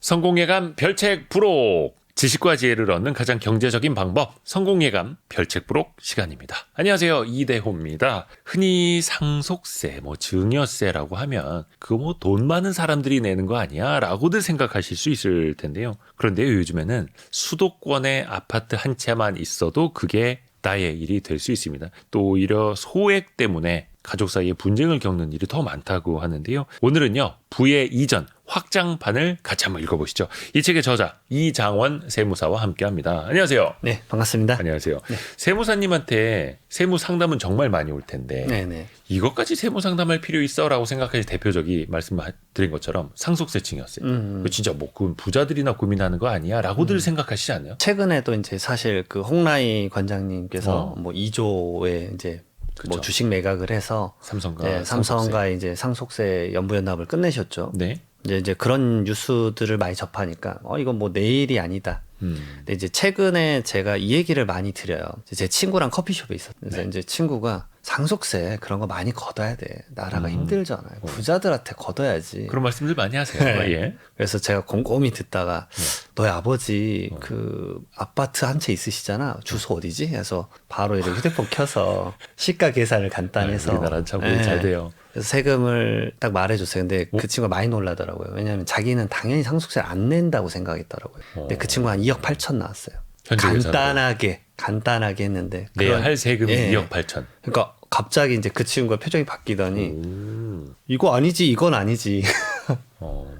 성공예감 별책 부록. 지식과 지혜를 얻는 가장 경제적인 방법, 성공예감 별책 부록 시간입니다. 안녕하세요, 이대호입니다. 흔히 상속세, 증여세라고 하면 그거 돈 많은 사람들이 내는 거 아니야? 라고들 생각하실 수 있을 텐데요. 그런데요, 요즘에는 수도권에 아파트 한 채만 있어도 그게 나의 일이 될 수 있습니다. 또 오히려 소액 때문에 가족 사이에 분쟁을 겪는 일이 더 많다고 하는데요. 오늘은요, 부의 이전, 확장판을 같이 한번 읽어보시죠. 이 책의 저자 이장원 세무사와 함께합니다. 안녕하세요. 네, 반갑습니다. 안녕하세요. 네. 세무사님한테 세무 상담은 정말 많이 올 텐데 네네. 이것까지 세무 상담할 필요 있어라고 생각하실 대표적인 말씀드린 것처럼 상속세 증여세. 진짜 그건 부자들이나 고민하는 거 아니야?라고들 생각하시지 않나요? 최근에도 이제 사실 그 홍라희 관장님께서 2조의 이제 그쵸. 주식 매각을 해서 삼성과 삼성과 이제 상속세 연부연납을 끝내셨죠. 네. 이제 그런 뉴스들을 많이 접하니까 이건 내 일이 아니다. 근데 이제 최근에 제가 이 얘기를 많이 드려요. 제 친구랑 커피숍에 있었는데 이제 친구가 상속세 그런 거 많이 걷어야 돼. 나라가 힘들잖아요. 부자들한테 걷어야지. 그런 말씀들 많이 하세요. 네. 예. 그래서 제가 곰곰이 듣다가 너희 아버지 그 아파트 한 채 있으시잖아. 주소 어디지? 해서 바로 이렇게 휴대폰 켜서 시가 계산을 간단히 해서 우리나라 참 잘 돼요. 그래서 세금을 딱 말해줬어요. 근데 그 친구가 많이 놀라더라고요. 왜냐하면 자기는 당연히 상속세를 안 낸다고 생각했더라고요. 근데 그 친구가 한 2억 8천 나왔어요. 간단하게 했는데 내야 할 세금이 2억 8천. 그러니까 갑자기 이제 그 친구가 표정이 바뀌더니 이거 아니지, 이건 아니지.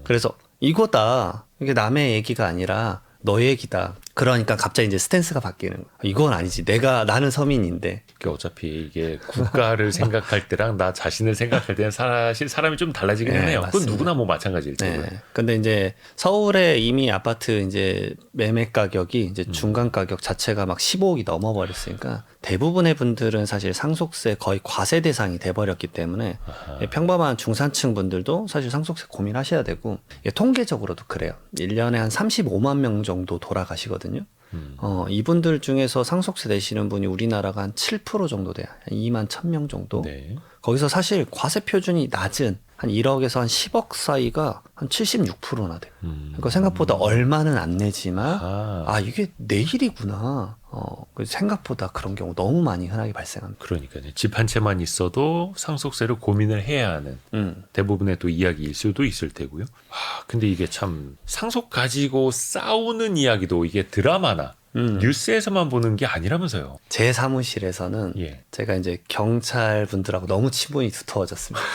그래서 이거다. 이게 남의 얘기가 아니라 너 얘기다. 그러니까 갑자기 이제 스탠스가 바뀌는 거야. 이건 아니지. 나는 서민인데. 어차피 이게 국가를 생각할 때랑 나 자신을 생각할 때는 사실 사람이 좀 달라지긴 해요. 그건 누구나 마찬가지일 테고요. 네. 근데 이제 서울에 이미 아파트 이제 매매 가격이 이제 중간 가격 자체가 막 15억이 넘어버렸으니까 대부분의 분들은 사실 상속세 거의 과세 대상이 돼버렸기 때문에 평범한 중산층 분들도 사실 상속세 고민하셔야 되고 통계적으로도 그래요. 1년에 한 35만 명 정도 돌아가시거든요. 이분들 중에서 상속세 내시는 분이 우리나라가 한 7% 정도 돼요. 한 2만 1,000명 정도. 네. 거기서 사실 과세 표준이 낮은 한 1억에서 한 10억 사이가 한 76%나 돼요. 그러니까 생각보다 얼마는 안 내지만 이게 내 일이구나. 생각보다 그런 경우 너무 많이 흔하게 발생합니다. 그러니까요. 집 한 채만 있어도 상속세를 고민을 해야 하는 대부분의 또 이야기일 수도 있을 테고요. 근데 이게 참 상속 가지고 싸우는 이야기도 이게 드라마나 뉴스에서만 보는 게 아니라면서요. 제 사무실에서는 제가 이제 경찰 분들하고 너무 친분이 두터워졌습니다.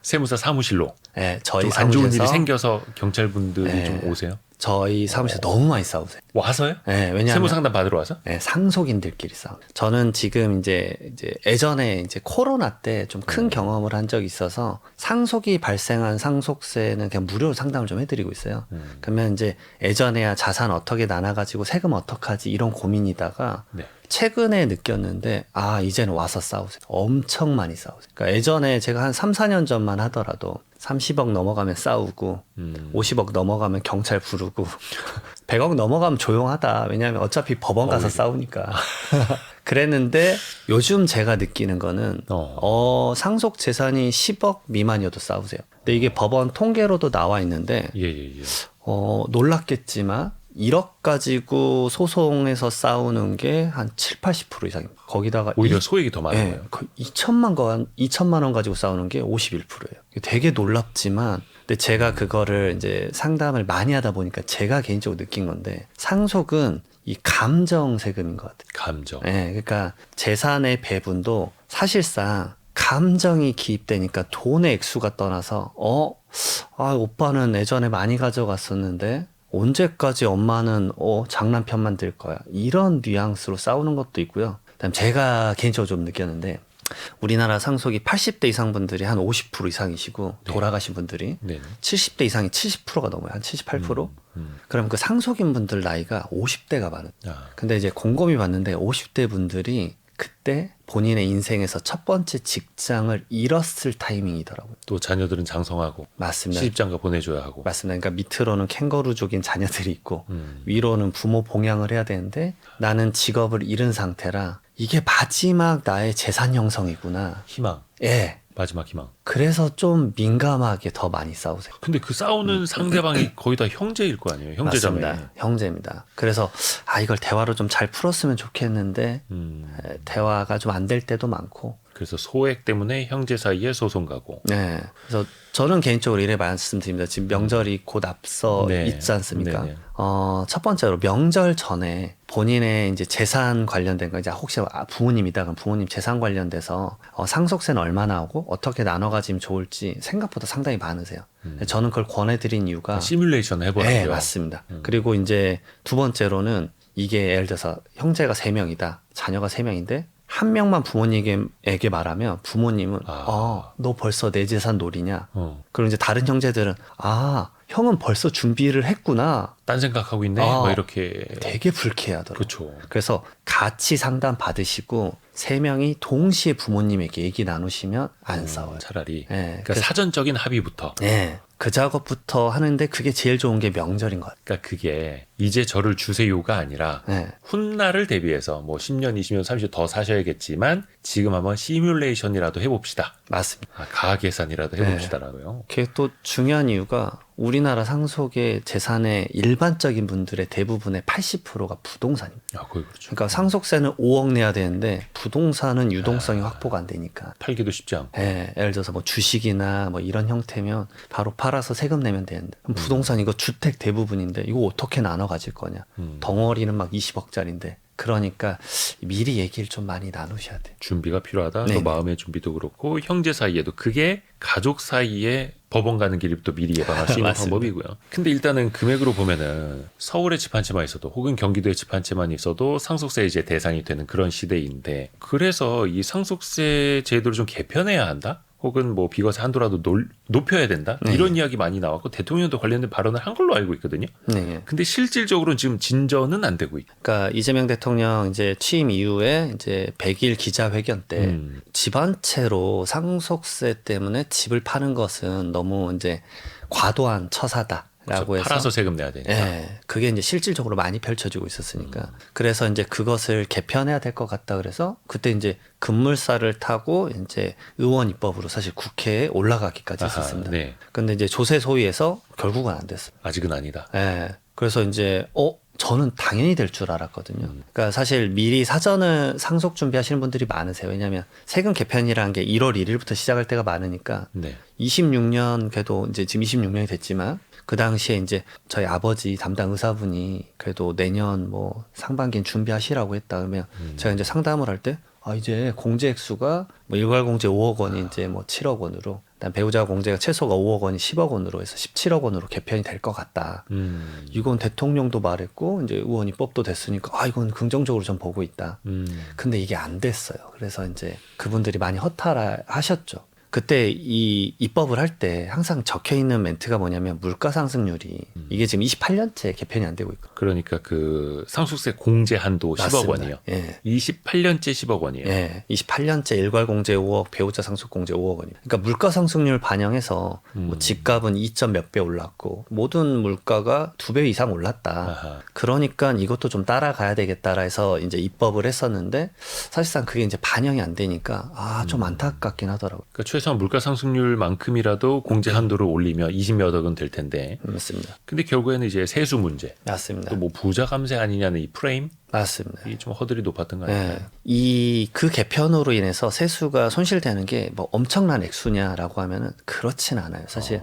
세무사 사무실로. 네, 저희 좀 안 좋은 일이 생겨서 경찰 분들이 좀 오세요? 저희 사무실에 너무 많이 싸우세요. 와서요? 네, 왜냐하면 세무 상담 받으러 와서? 네, 상속인들끼리 싸우. 저는 지금 이제 예전에 이제 코로나 때 좀 큰 경험을 한 적이 있어서 상속이 발생한 상속세는 그냥 무료로 상담을 좀 해드리고 있어요. 그러면 이제 예전에야 자산 어떻게 나눠가지고 세금 어떡하지 이런 고민이다가 최근에 느꼈는데 이제는 와서 싸우세요. 엄청 많이 싸우세요. 그러니까 예전에 제가 한 3, 4년 전만 하더라도 30억 넘어가면 싸우고 50억 넘어가면 경찰 부르고 100억 넘어가면 조용하다. 왜냐하면 어차피 법원 가서 싸우니까. 그랬는데 요즘 제가 느끼는 거는 상속 재산이 10억 미만이어도 싸우세요. 근데 이게 법원 통계로도 나와 있는데 놀랍겠지만 1억 가지고 소송에서 싸우는 게 한 7, 80% 이상입니다. 거기다가 오히려 소액이 더 많은 거예요. 2천만 원 가지고 싸우는 게 51%예요. 되게 놀랍지만 근데 제가 그거를 이제 상담을 많이 하다 보니까 제가 개인적으로 느낀 건데 상속은 이 감정 세금인 것 같아요. 감정. 네, 그러니까 재산의 배분도 사실상 감정이 기입되니까 돈의 액수가 떠나서 오빠는 예전에 많이 가져갔었는데 언제까지 엄마는 장난편만 들 거야. 이런 뉘앙스로 싸우는 것도 있고요. 그다음 제가 개인적으로 좀 느꼈는데 우리나라 상속이 80대 이상 분들이 한 50% 이상이시고 돌아가신 분들이 70대 이상이 70%가 넘어요. 한 78%? 그럼 그 상속인 분들 나이가 50대가 많은. 근데 이제 곰곰이 봤는데 50대 분들이 그때 본인의 인생에서 첫 번째 직장을 잃었을 타이밍이더라고요. 또 자녀들은 장성하고 맞습니다. 시집장가 보내줘야 하고. 맞습니다. 그러니까 밑으로는 캥거루족인 자녀들이 있고 위로는 부모 봉양을 해야 되는데 나는 직업을 잃은 상태라 이게 마지막 나의 재산 형성이구나. 희망. 예. 마지막 희망. 그래서 좀 민감하게 더 많이 싸우세요. 근데 그 싸우는 상대방이 거의 다 형제일 거 아니에요? 형제자매. 맞습니다. 형제입니다. 그래서 이걸 대화로 좀 잘 풀었으면 좋겠는데 대화가 좀 안 될 때도 많고. 그래서 소액 때문에 형제 사이에 소송 가고. 네. 그래서 저는 개인적으로 이래 말씀드립니다. 지금 명절이 곧 앞서 네. 있지 않습니까? 네네. 첫 번째로 명절 전에 본인의 이제 재산 관련된 거, 이제 혹시 부모님이다 그럼 부모님 재산 관련돼서 상속세는 얼마 나오고 어떻게 나눠 가지면 좋을지 생각보다 상당히 많으세요. 저는 그걸 권해드린 이유가 시뮬레이션 해보라고요. 네, 맞습니다. 그리고 이제 두 번째로는 이게 예를 들어서 형제가 3명이다. 자녀가 3명인데 한 명만 부모님에게 말하면 부모님은 너 벌써 내 재산 노리냐? 그리고 이제 다른 형제들은 형은 벌써 준비를 했구나. 딴 생각하고 있네. 뭐 이렇게 되게 불쾌하더라고요. 그렇죠. 그래서 같이 상담 받으시고 3명이 동시에 부모님에게 얘기 나누시면 안 싸워요. 차라리. 네, 그러니까 사전적인 합의부터. 네, 그 작업부터 하는데 그게 제일 좋은 게 명절인 것 같아요. 그러니까 그게 이제 저를 주세요가 아니라 네. 훗날을 대비해서 뭐 10년, 20년, 30년 더 사셔야겠지만 지금 한번 시뮬레이션이라도 해봅시다. 맞습니다. 가학 계산이라도 해봅시다라고요. 그게 또 중요한 이유가 우리나라 상속의 재산의 일반적인 분들의 대부분의 80%가 부동산입니다. 거의 그렇죠. 그러니까 상속세는 5억 내야 되는데 부동산은 유동성이 확보가 안 되니까. 팔기도 쉽지 않고. 네, 예를 들어서 뭐 주식이나 뭐 이런 형태면 바로 팔아서 세금 내면 되는데 그럼 부동산 이거 주택 대부분인데 이거 어떻게 나눠 가질 거냐. 덩어리는 막 20억짜리인데. 그러니까 미리 얘기를 좀 많이 나누셔야 돼요. 준비가 필요하다. 네네. 또 마음의 준비도 그렇고 형제 사이에도 그게 가족 사이에 법원 가는 길을 또 미리 예방할 수 있는 맞습니다. 방법이고요. 근데 일단은 금액으로 보면은 서울에 집 한 채만 있어도 혹은 경기도에 집 한 채만 있어도 상속세 이제 대상이 되는 그런 시대인데 그래서 이 상속세 제도를 좀 개편해야 한다? 혹은 뭐 비과세 한도라도 높여야 된다? 이런 이야기 많이 나왔고 대통령도 관련된 발언을 한 걸로 알고 있거든요. 네. 근데 실질적으로는 지금 진전은 안 되고 있고. 그러니까 이재명 대통령 이제 취임 이후에 이제 100일 기자회견 때 집 한 채로 상속세 때문에 집을 파는 것은 너무 이제 과도한 처사다. 라고 해서 팔아서 세금 내야 되니까. 예, 그게 이제 실질적으로 많이 펼쳐지고 있었으니까 그래서 이제 그것을 개편해야 될 것 같다 그래서 그때 이제 급물살을 타고 이제 의원 입법으로 사실 국회에 올라가기까지 했었습니다. 네. 근데 이제 조세 소위에서 결국은 안 됐어요. 아직은 아니다. 예. 그래서 이제 저는 당연히 될 줄 알았거든요. 그러니까 사실 미리 사전을 상속 준비하시는 분들이 많으세요. 왜냐하면 세금 개편이라는 게 1월 1일부터 시작할 때가 많으니까 네. 26년 그래도 이제 지금 26년이 됐지만 그 당시에 이제 저희 아버지 담당 의사분이 그래도 내년 뭐 상반기엔 준비하시라고 했다 그러면 제가 이제 상담을 할 때 이제 공제 액수가 뭐 일괄 공제 5억 원이 이제 뭐 7억 원으로 그다음 배우자 공제가 최소가 5억 원이 10억 원으로 해서 17억 원으로 개편이 될 것 같다. 이건 대통령도 말했고 이제 의원 입법도 됐으니까 이건 긍정적으로 좀 보고 있다. 근데 이게 안 됐어요. 그래서 이제 그분들이 많이 허탈하셨죠. 그때 이 입법을 할 때 항상 적혀 있는 멘트가 뭐냐면 물가 상승률이 이게 지금 28년째 개편이 안 되고 있고. 그러니까 그 상속세 공제 한도 10억 맞습니다. 원이요. 예. 28년째 10억 원이에요. 예. 28년째 일괄 공제 5억, 배우자 상속 공제 5억 원이에요. 그러니까 물가 상승률 반영해서 뭐 집값은 2점 몇 배 올랐고 모든 물가가 2배 이상 올랐다. 아하. 그러니까 이것도 좀 따라가야 되겠다라 해서 이제 입법을 했었는데 사실상 그게 이제 반영이 안 되니까 좀 안타깝긴 하더라고요. 그러니까 최소한 물가 상승률만큼이라도 공제 한도를 올리면 20몇 억은 될 텐데. 맞습니다. 근데 결국에는 이제 세수 문제, 맞습니다. 또 뭐 부자 감세 아니냐는 이 프레임, 맞습니다. 이게 좀 허들이 높았던 거 아닐까요? 그 개편으로 인해서 세수가 손실되는 게 뭐 엄청난 액수냐라고 하면은 그렇진 않아요. 사실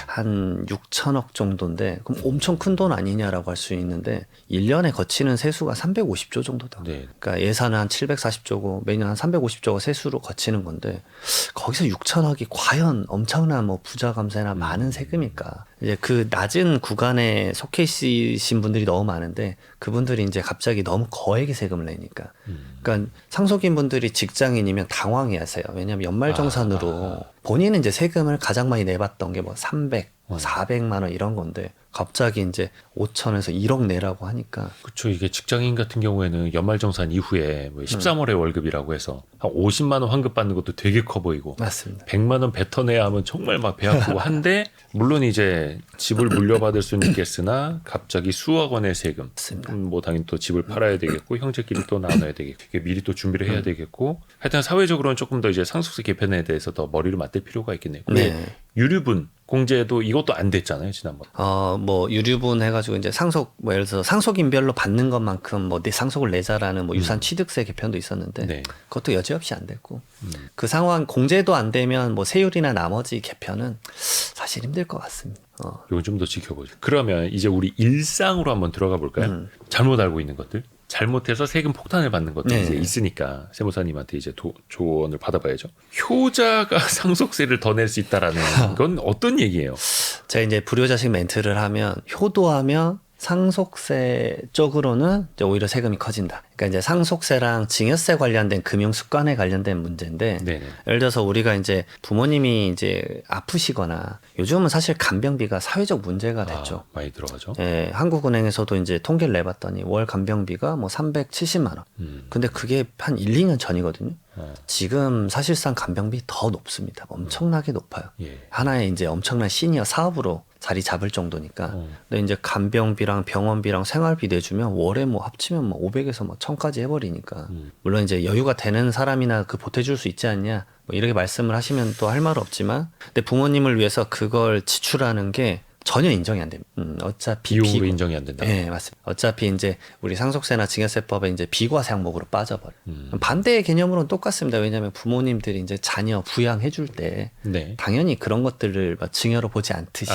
한 6천억 정도인데 그럼 엄청 큰 돈 아니냐라고 할 수 있는데 1년에 거치는 세수가 350조 정도다. 네. 그러니까 예산은 한 740조고 매년 한 350조가 세수로 거치는 건데 거기서 6천억이 과연 엄청난 뭐 부자 감세나 많은 세금일까? 이제 그 낮은 구간에 속해 있으신 분들이 너무 많은데 그분들이 이제 갑자기 너무 거액의 세금을 내니까. 그러니까 상속인 분들이 직장인이면 당황해 하세요. 왜냐하면 연말정산으로 본인은 이제 세금을 가장 많이 내봤던 게 뭐 300, 400만 원 이런 건데 갑자기 이제 5천에서 1억 내라고 하니까 그렇죠. 이게 직장인 같은 경우에는 연말정산 이후에 뭐 13월에 월급이라고 해서 한 50만 원 환급 받는 것도 되게 커 보이고 맞습니다. 100만 원 뱉어내야 하면 정말 막 배 아프고 한데 물론 이제 집을 물려받을 수는 있겠으나 갑자기 수억 원의 세금 맞습니다. 뭐 당연히 또 집을 팔아야 되겠고 형제끼리 또 나눠야 되겠고 이게 미리 또 준비를 해야 되겠고 하여튼 사회적으로는 조금 더 이제 상속세 개편에 대해서 더 머리를 맞댈 필요가 있겠네요. 근데 네. 유류분 공제도 이것도 안 됐잖아요 지난번. 뭐 유류분 해가지고 이제 상속 뭐 예를 들어서 상속인별로 받는 것만큼 뭐 내 상속을 내자라는 뭐 유산 취득세 개편도 있었는데 네. 그것도 여지없이 안 됐고 그 상황 공제도 안 되면 뭐 세율이나 나머지 개편은 사실 힘들 것 같습니다. 이건 좀 더 지켜보죠. 그러면 이제 우리 일상으로 한번 들어가 볼까요? 잘못 알고 있는 것들. 잘못해서 세금 폭탄을 받는 것들이 네. 이제 있으니까 세무사님한테 이제 조언을 받아봐야죠. 효자가 상속세를 더 낼 수 있다라는 건 어떤 얘기예요? 제가 이제 불효자식 멘트를 하면 효도하면 상속세 쪽으로는 이제 오히려 세금이 커진다. 그러니까 이제 상속세랑 증여세 관련된 금융 습관에 관련된 문제인데 네네. 예를 들어서 우리가 이제 부모님이 이제 아프시거나 요즘은 사실 간병비가 사회적 문제가 됐죠. 많이 들어가죠. 예, 한국은행에서도 이제 통계를 내봤더니 월 간병비가 뭐 370만 원. 근데 그게 한 1, 2년 전이거든요. 지금 사실상 간병비 더 높습니다. 엄청나게 높아요. 예. 하나의 이제 엄청난 시니어 사업으로 자리 잡을 정도니까. 근데 이제 간병비랑 병원비랑 생활비 내주면 월에 뭐 합치면 뭐 500에서 뭐 1000까지 해버리니까. 물론 이제 여유가 되는 사람이나 그 보태줄 수 있지 않냐. 뭐 이렇게 말씀을 하시면 또 할 말 없지만. 근데 부모님을 위해서 그걸 지출하는 게 전혀 인정이 안 됩니다. 어차피 비용으로 인정이 안 된다. 네, 맞습니다. 어차피 이제 우리 상속세나 증여세법에 이제 비과세 항목으로 빠져버려. 반대의 개념으로는 똑같습니다. 왜냐하면 부모님들이 이제 자녀 부양해줄 때 네. 당연히 그런 것들을 막 증여로 보지 않듯이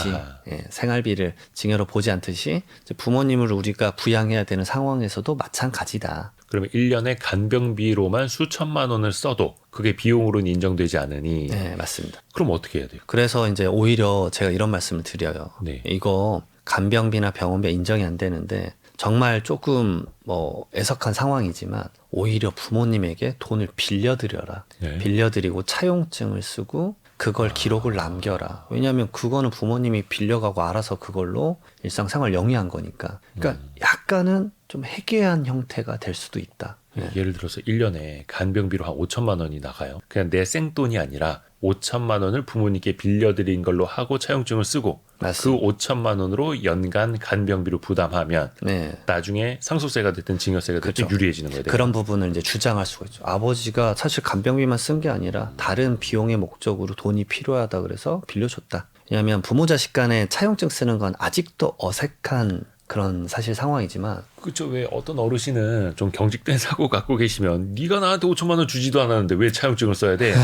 예, 생활비를 증여로 보지 않듯이 이제 부모님을 우리가 부양해야 되는 상황에서도 마찬가지다. 그러면 1년에 간병비로만 수천만 원을 써도 그게 비용으로는 인정되지 않으니 네, 맞습니다. 그럼 어떻게 해야 돼요? 그래서 이제 오히려 제가 이런 말씀을 드려요. 네. 이거 간병비나 병원비 인정이 안 되는데 정말 조금 뭐 애석한 상황이지만 오히려 부모님에게 돈을 빌려드려라. 네. 빌려드리고 차용증을 쓰고 그걸 기록을 남겨라. 왜냐하면 그거는 부모님이 빌려가고 알아서 그걸로 일상생활 영위한 거니까. 그러니까 약간은 좀 해괴한 형태가 될 수도 있다. 예를 들어서 1년에 간병비로 한 5천만 원이 나가요. 그냥 내 생돈이 아니라 5천만 원을 부모님께 빌려드린 걸로 하고 차용증을 쓰고 맞습니다. 그 5천만 원으로 연간 간병비로 부담하면 네. 나중에 상속세가 됐든 증여세가 됐든 그렇죠. 유리해지는 거예요. 그런 부분을 이제 주장할 수가 있죠. 아버지가 사실 간병비만 쓴 게 아니라 다른 비용의 목적으로 돈이 필요하다 그래서 빌려줬다. 왜냐하면 부모 자식 간에 차용증 쓰는 건 아직도 어색한 그런 사실 상황이지만 그렇죠. 왜 어떤 어르신은 좀 경직된 사고 갖고 계시면 네가 나한테 5천만 원 주지도 않았는데 왜 차용증을 써야 돼?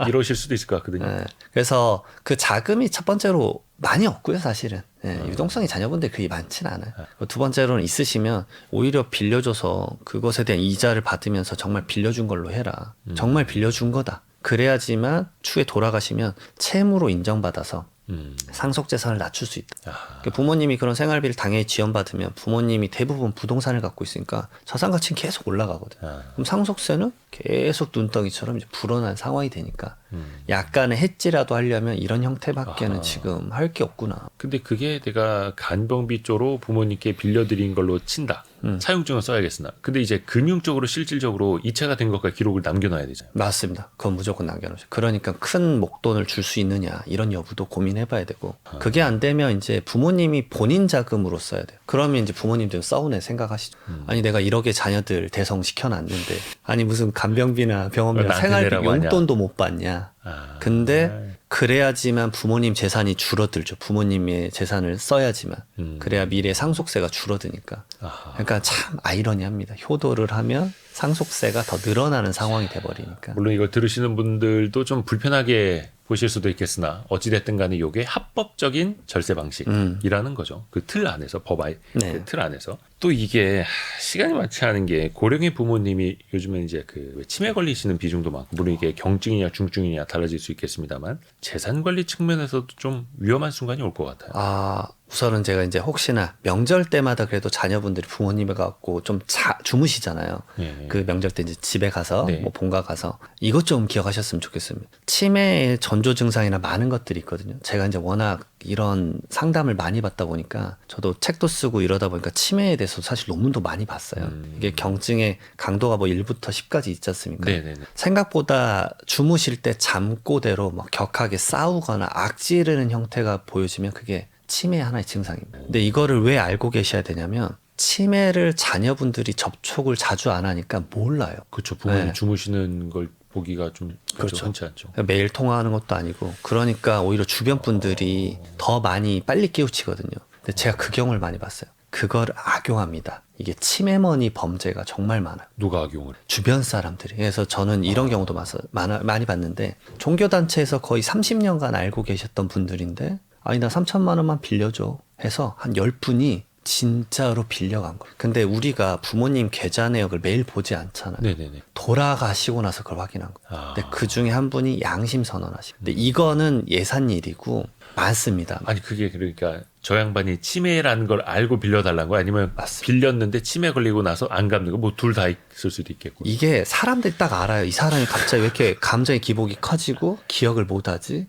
이러실 수도 있을 것 같거든요. 네. 그래서 그 자금이 첫 번째로 많이 없고요, 사실은. 네, 유동성이 자녀분들 그리 많지는 않아요. 두 번째로는 있으시면 오히려 빌려줘서 그것에 대한 이자를 받으면서 정말 빌려준 걸로 해라. 정말 빌려준 거다. 그래야지만 추후에 돌아가시면 채무로 인정받아서 상속재산을 낮출 수 있다. 그러니까 부모님이 그런 생활비를 당연히 지원받으면 부모님이 대부분 부동산을 갖고 있으니까 자산가치는 계속 올라가거든요. 그럼 상속세는 계속 눈덩이처럼 이제 불어난 상황이 되니까 약간의 해지라도 하려면 이런 형태밖에는 지금 할 게 없구나. 근데 그게 내가 간병비 쪽으로 부모님께 빌려드린 걸로 친다. 차용증을 써야겠으나. 근데 이제 금융적으로 실질적으로 이체가 된 것과 기록을 남겨놔야 되잖아요. 맞습니다. 그건 무조건 남겨놓죠. 그러니까 큰 목돈을 줄 수 있느냐 이런 여부도 고민해봐야 되고 그게 안 되면 이제 부모님이 본인 자금으로 써야 돼요. 그러면 이제 부모님들 싸우네 생각하시죠. 아니 내가 1억의 자녀들 대성시켜놨는데 아니 무슨 간병비나 병원비나 나한테 생활비 내라고 하냐. 용돈도 못 받냐. 근데 그래야지만 부모님 재산이 줄어들죠. 부모님의 재산을 써야지만. 그래야 미래 상속세가 줄어드니까. 그러니까 참 아이러니합니다. 효도를 하면 상속세가 더 늘어나는 상황이 돼버리니까. 물론 이걸 들으시는 분들도 좀 불편하게 보실 수도 있겠으나 어찌됐든 간에 이게 합법적인 절세 방식이라는 거죠. 그 틀 안에서 법의 네. 그 틀 안에서 또 이게 시간이 많지 않은 게 고령의 부모님이 요즘은 이제 그 치매 걸리시는 비중도 많고 물론 이게 경증이냐 중증이냐 달라질 수 있겠습니다만 재산 관리 측면에서도 좀 위험한 순간이 올 것 같아요. 우선은 제가 이제 혹시나 명절 때마다 그래도 자녀분들이 부모님을 갖고 좀 주무시잖아요. 예. 그 명절 때 이제 집에 가서 네. 뭐 본가 가서 이것 좀 기억하셨으면 좋겠습니다. 치매의 전조 증상이나 많은 것들이 있거든요. 제가 이제 워낙 이런 상담을 많이 받다 보니까 저도 책도 쓰고 이러다 보니까 치매에 대해서 사실 논문도 많이 봤어요. 이게 경증의 강도가 뭐 1부터 10까지 있지 않습니까? 네네네. 생각보다 주무실 때 잠꼬대로 막 격하게 싸우거나 악지르는 형태가 보여지면 그게 치매의 하나의 증상입니다. 근데 이거를 왜 알고 계셔야 되냐면 치매를 자녀분들이 접촉을 자주 안 하니까 몰라요. 그렇죠. 부모님 네. 주무시는 걸 보기가 좀 그렇죠. 흔치 않죠. 매일 통화하는 것도 아니고 그러니까 오히려 주변 분들이 더 많이 빨리 깨우치거든요. 근데 제가 그 경우를 많이 봤어요. 그걸 악용합니다. 이게 치매머니 범죄가 정말 많아요. 누가 악용을? 주변 사람들이. 그래서 저는 이런 경우도 많이 봤는데 종교단체에서 거의 30년간 알고 계셨던 분들인데 아니 나 3천만 원만 빌려줘 해서 한 10분이 진짜로 빌려간 거예요. 근데 우리가 부모님 계좌 내역을 매일 보지 않잖아요. 네네네. 돌아가시고 나서 그걸 확인한 거예요. 아. 근데 그 중에 한 분이 양심 선언하시고. 근데 이거는 예산일이고 많습니다. 아니 그게 그러니까 저 양반이 치매라는 걸 알고 빌려달라는 거야? 아니면 맞습니다. 빌렸는데 치매 걸리고 나서 안 갚는 거? 뭐 둘 다 있을 수도 있겠고. 이게 사람들이 딱 알아요. 이 사람이 갑자기 왜 이렇게 감정의 기복이 커지고 기억을 못하지?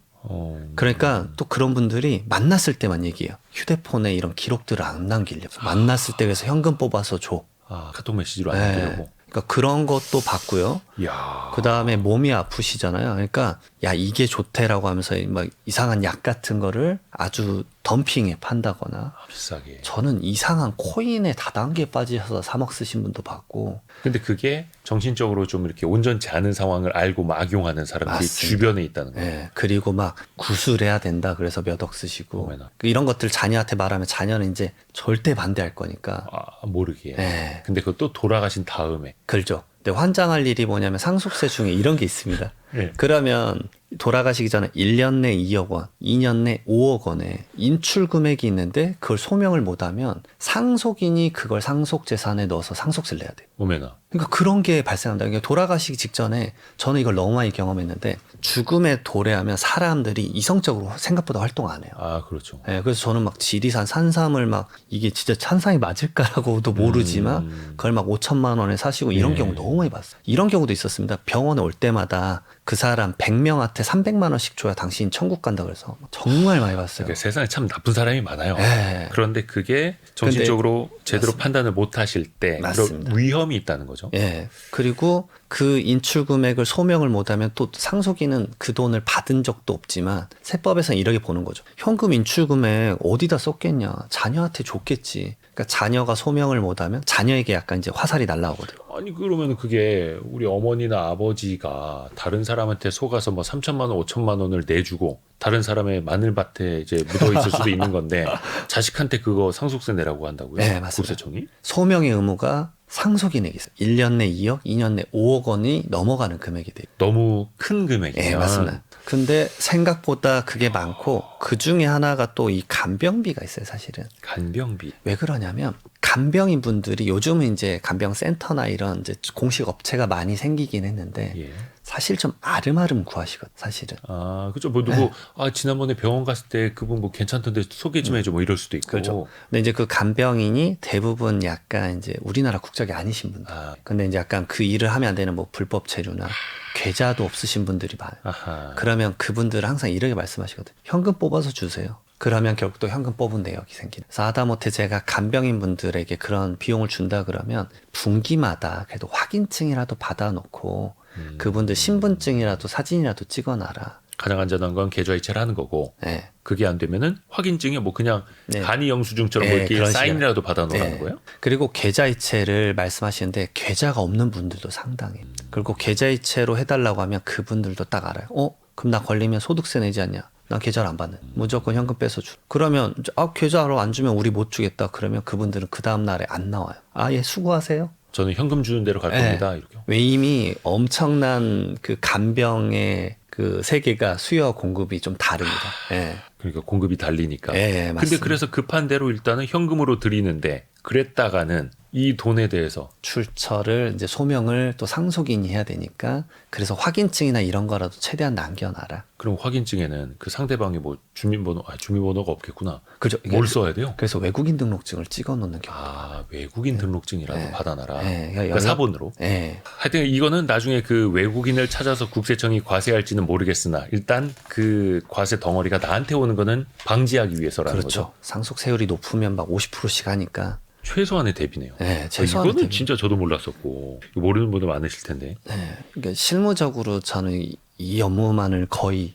그러니까 또 그런 분들이 만났을 때만 얘기해요. 휴대폰에 이런 기록들을 안 남기려고. 만났을 때 그래서 현금 뽑아서 줘. 아, 카톡 메시지로 안 네. 남기려고. 그러니까 그런 것도 봤고요. 이야. 그 다음에 몸이 아프시잖아요. 그러니까 야 이게 좋대라고 하면서 막 이상한 약 같은 거를 아주 덤핑에 판다거나 비싸게. 저는 이상한 코인에 다단계에 빠지셔서 3억 쓰신 분도 봤고 근데 그게 정신적으로 좀 이렇게 온전치 않은 상황을 알고 막 악용하는 사람들이 맞습니다. 주변에 있다는 거예요. 예, 그리고 막 구술해야 된다 그래서 몇 억 쓰시고 어머나. 이런 것들 자녀한테 말하면 자녀는 이제 절대 반대할 거니까 모르게. 예, 근데 그것도 돌아가신 다음에. 그렇죠. 근데 환장할 일이 뭐냐면 상속세 중에 이런 게 있습니다. 네. 그러면 돌아가시기 전에 1년 내 2억 원, 2년 내 5억 원의 인출 금액이 있는데 그걸 소명을 못하면 상속인이 그걸 상속재산에 넣어서 상속세를 내야 돼요. 오메나. 그러니까 그런 게 발생한다. 그러니까 돌아가시기 직전에 저는 이걸 너무 많이 경험했는데 죽음에 도래하면 사람들이 이성적으로 생각보다 활동 안 해요. 아, 그렇죠. 네, 그래서 저는 막 지리산 산삼을 막 이게 진짜 산삼이 맞을까라고도 모르지만 그걸 막 5천만 원에 사시고 이런 네. 경우 너무 많이 봤어요. 이런 경우도 있었습니다. 병원에 올 때마다 그 사람 100명한테 300만 원씩 줘야 당신 천국 간다 그래서 정말 많이 봤어요. 그러니까 세상에 참 나쁜 사람이 많아요. 네. 그런데 그게 정신적으로 제대로 맞습니다. 판단을 못 하실 때 맞습니다. 그런 위험이 있다는 거죠. 예. 그리고 그 인출 금액을 소명을 못하면 또 상속인은 그 돈을 받은 적도 없지만 세법에서는 이렇게 보는 거죠. 현금 인출 금액 어디다 썼겠냐? 자녀한테 줬겠지. 그러니까 자녀가 소명을 못하면 자녀에게 약간 이제 화살이 날라오거든요. 아니 그러면 그게 우리 어머니나 아버지가 다른 사람한테 속아서 뭐 3천만 원, 5천만 원을 내주고 다른 사람의 마늘밭에 이제 묻어 있을 수도 있는 건데 자식한테 그거 상속세 내라고 한다고요? 네, 맞습니다. 국세청이? 소명의 의무가 상속인에게 있어요. 1년 내 2억, 2년 내 5억 원이 넘어가는 금액이 돼요. 너무 큰 금액이면 예, 맞습니다. 근데 생각보다 그게 많고 그 중에 하나가 또 이 간병비가 있어요, 사실은. 간병비. 왜 그러냐면 간병인 분들이 요즘은 이제 간병센터나 이런 이제 공식 업체가 많이 생기긴 했는데 예. 사실 좀 아름아름 구하시거든, 사실은. 아, 그죠. 뭐 누구 지난번에 병원 갔을 때 그분 뭐 괜찮던데 소개 좀 해줘 뭐 이럴 수도 있고. 그렇죠. 근데 이제 그 간병인이 대부분 약간 이제 우리나라 국적이 아니신 분들. 아, 근데 이제 약간 그 일을 하면 안 되는 뭐 불법 체류나 계좌도 없으신 분들이 많아요. 아하. 그러면 그분들은 항상 이렇게 말씀하시거든요. 현금 뽑아서 주세요. 그러면 결국 또 현금 뽑은 내역이 생기는. 그래서 하다못해 제가 간병인 분들에게 그런 비용을 준다 그러면 분기마다 그래도 확인증이라도 받아놓고 그분들 신분증이라도 사진이라도 찍어놔라. 가장 안전한 건 계좌 이체를 하는 거고 네. 그게 안 되면은 확인증에 뭐 그냥 네. 간이 영수증처럼 네, 뭐 이렇게 그런 사인이라도 받아놓으라는 네. 거예요? 그리고 계좌이체를 말씀하시는데 계좌가 없는 분들도 상당해요. 그리고 계좌이체로 해달라고 하면 그분들도 딱 알아요. 그럼 나 걸리면 소득세 내지 않냐? 난 계좌를 안 받는. 무조건 현금 빼서 주. 그러면 계좌로 안 주면 우리 못 주겠다. 그러면 그분들은 그 다음 날에 안 나와요. 예, 수고하세요. 저는 현금 주는 대로 갈 네. 겁니다. 이렇게. 왜 이미 엄청난 그 간병의 그 세계가 수요와 공급이 좀 다릅니다. 예. 그러니까 공급이 달리니까. 예, 근데 맞습니다. 그래서 급한 대로 일단은 현금으로 드리는데 그랬다가는 이 돈에 대해서 출처를 이제 소명을 또 상속인이 해야 되니까 그래서 확인증이나 이런 거라도 최대한 남겨놔라. 그럼 확인증에는 그 상대방이 뭐 주민번호가 없겠구나. 그죠? 뭘 써야 돼요? 그래서 외국인 등록증을 찍어 놓는 경우. 아, 외국인 등록증이라도 네. 받아놔라. 네, 그러니까 사본으로. 네. 하여튼 이거는 나중에 그 외국인을 찾아서 국세청이 과세할지는 모르겠으나 일단 그 과세 덩어리가 나한테 오는 거는 방지하기 위해서라는 그렇죠. 거죠. 상속세율이 높으면 막 50%씩 하니까. 최소한의 대비네요. 네, 최소한의 이거는 대비. 진짜 저도 몰랐었고 이거 모르는 분들 많으실 텐데. 네. 그러니까 실무적으로 저는 이 업무만을 거의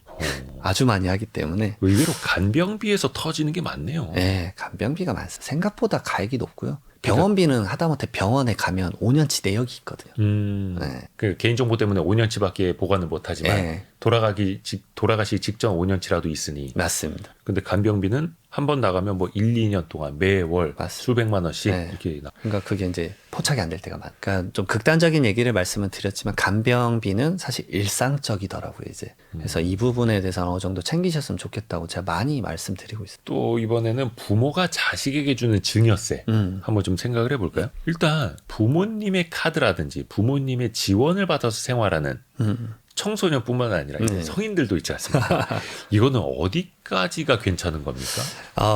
아주 많이 하기 때문에 의외로 간병비에서 터지는 게 많네요. 네, 간병비가 많습니다. 생각보다 가액이 높고요. 병원비는 하다못해 병원에 가면 5년치 내역이 있거든요. 네. 그 개인정보 때문에 5년치밖에 보관을 못하지만 네. 돌아가시 직전 5년치라도 있으니. 맞습니다. 근데 간병비는 한 번 나가면 뭐 1, 2년 동안 매월 맞습니다. 수백만 원씩 네. 이렇게 그러니까 그게 이제 포착이 안 될 때가 많아요. 그러니까 좀 극단적인 얘기를 말씀을 드렸지만 간병비는 사실 일상적이더라고요, 이제. 그래서 이 부분에 대해서 어느 정도 챙기셨으면 좋겠다고 제가 많이 말씀드리고 있어요. 또 이번에는 부모가 자식에게 주는 증여세 한번 좀 생각을 해볼까요? 일단 부모님의 카드라든지 부모님의 지원을 받아서 생활하는 청소년뿐만 아니라 이제 성인들도 있지 않습니까? 이거는 어디까지가 괜찮은 겁니까?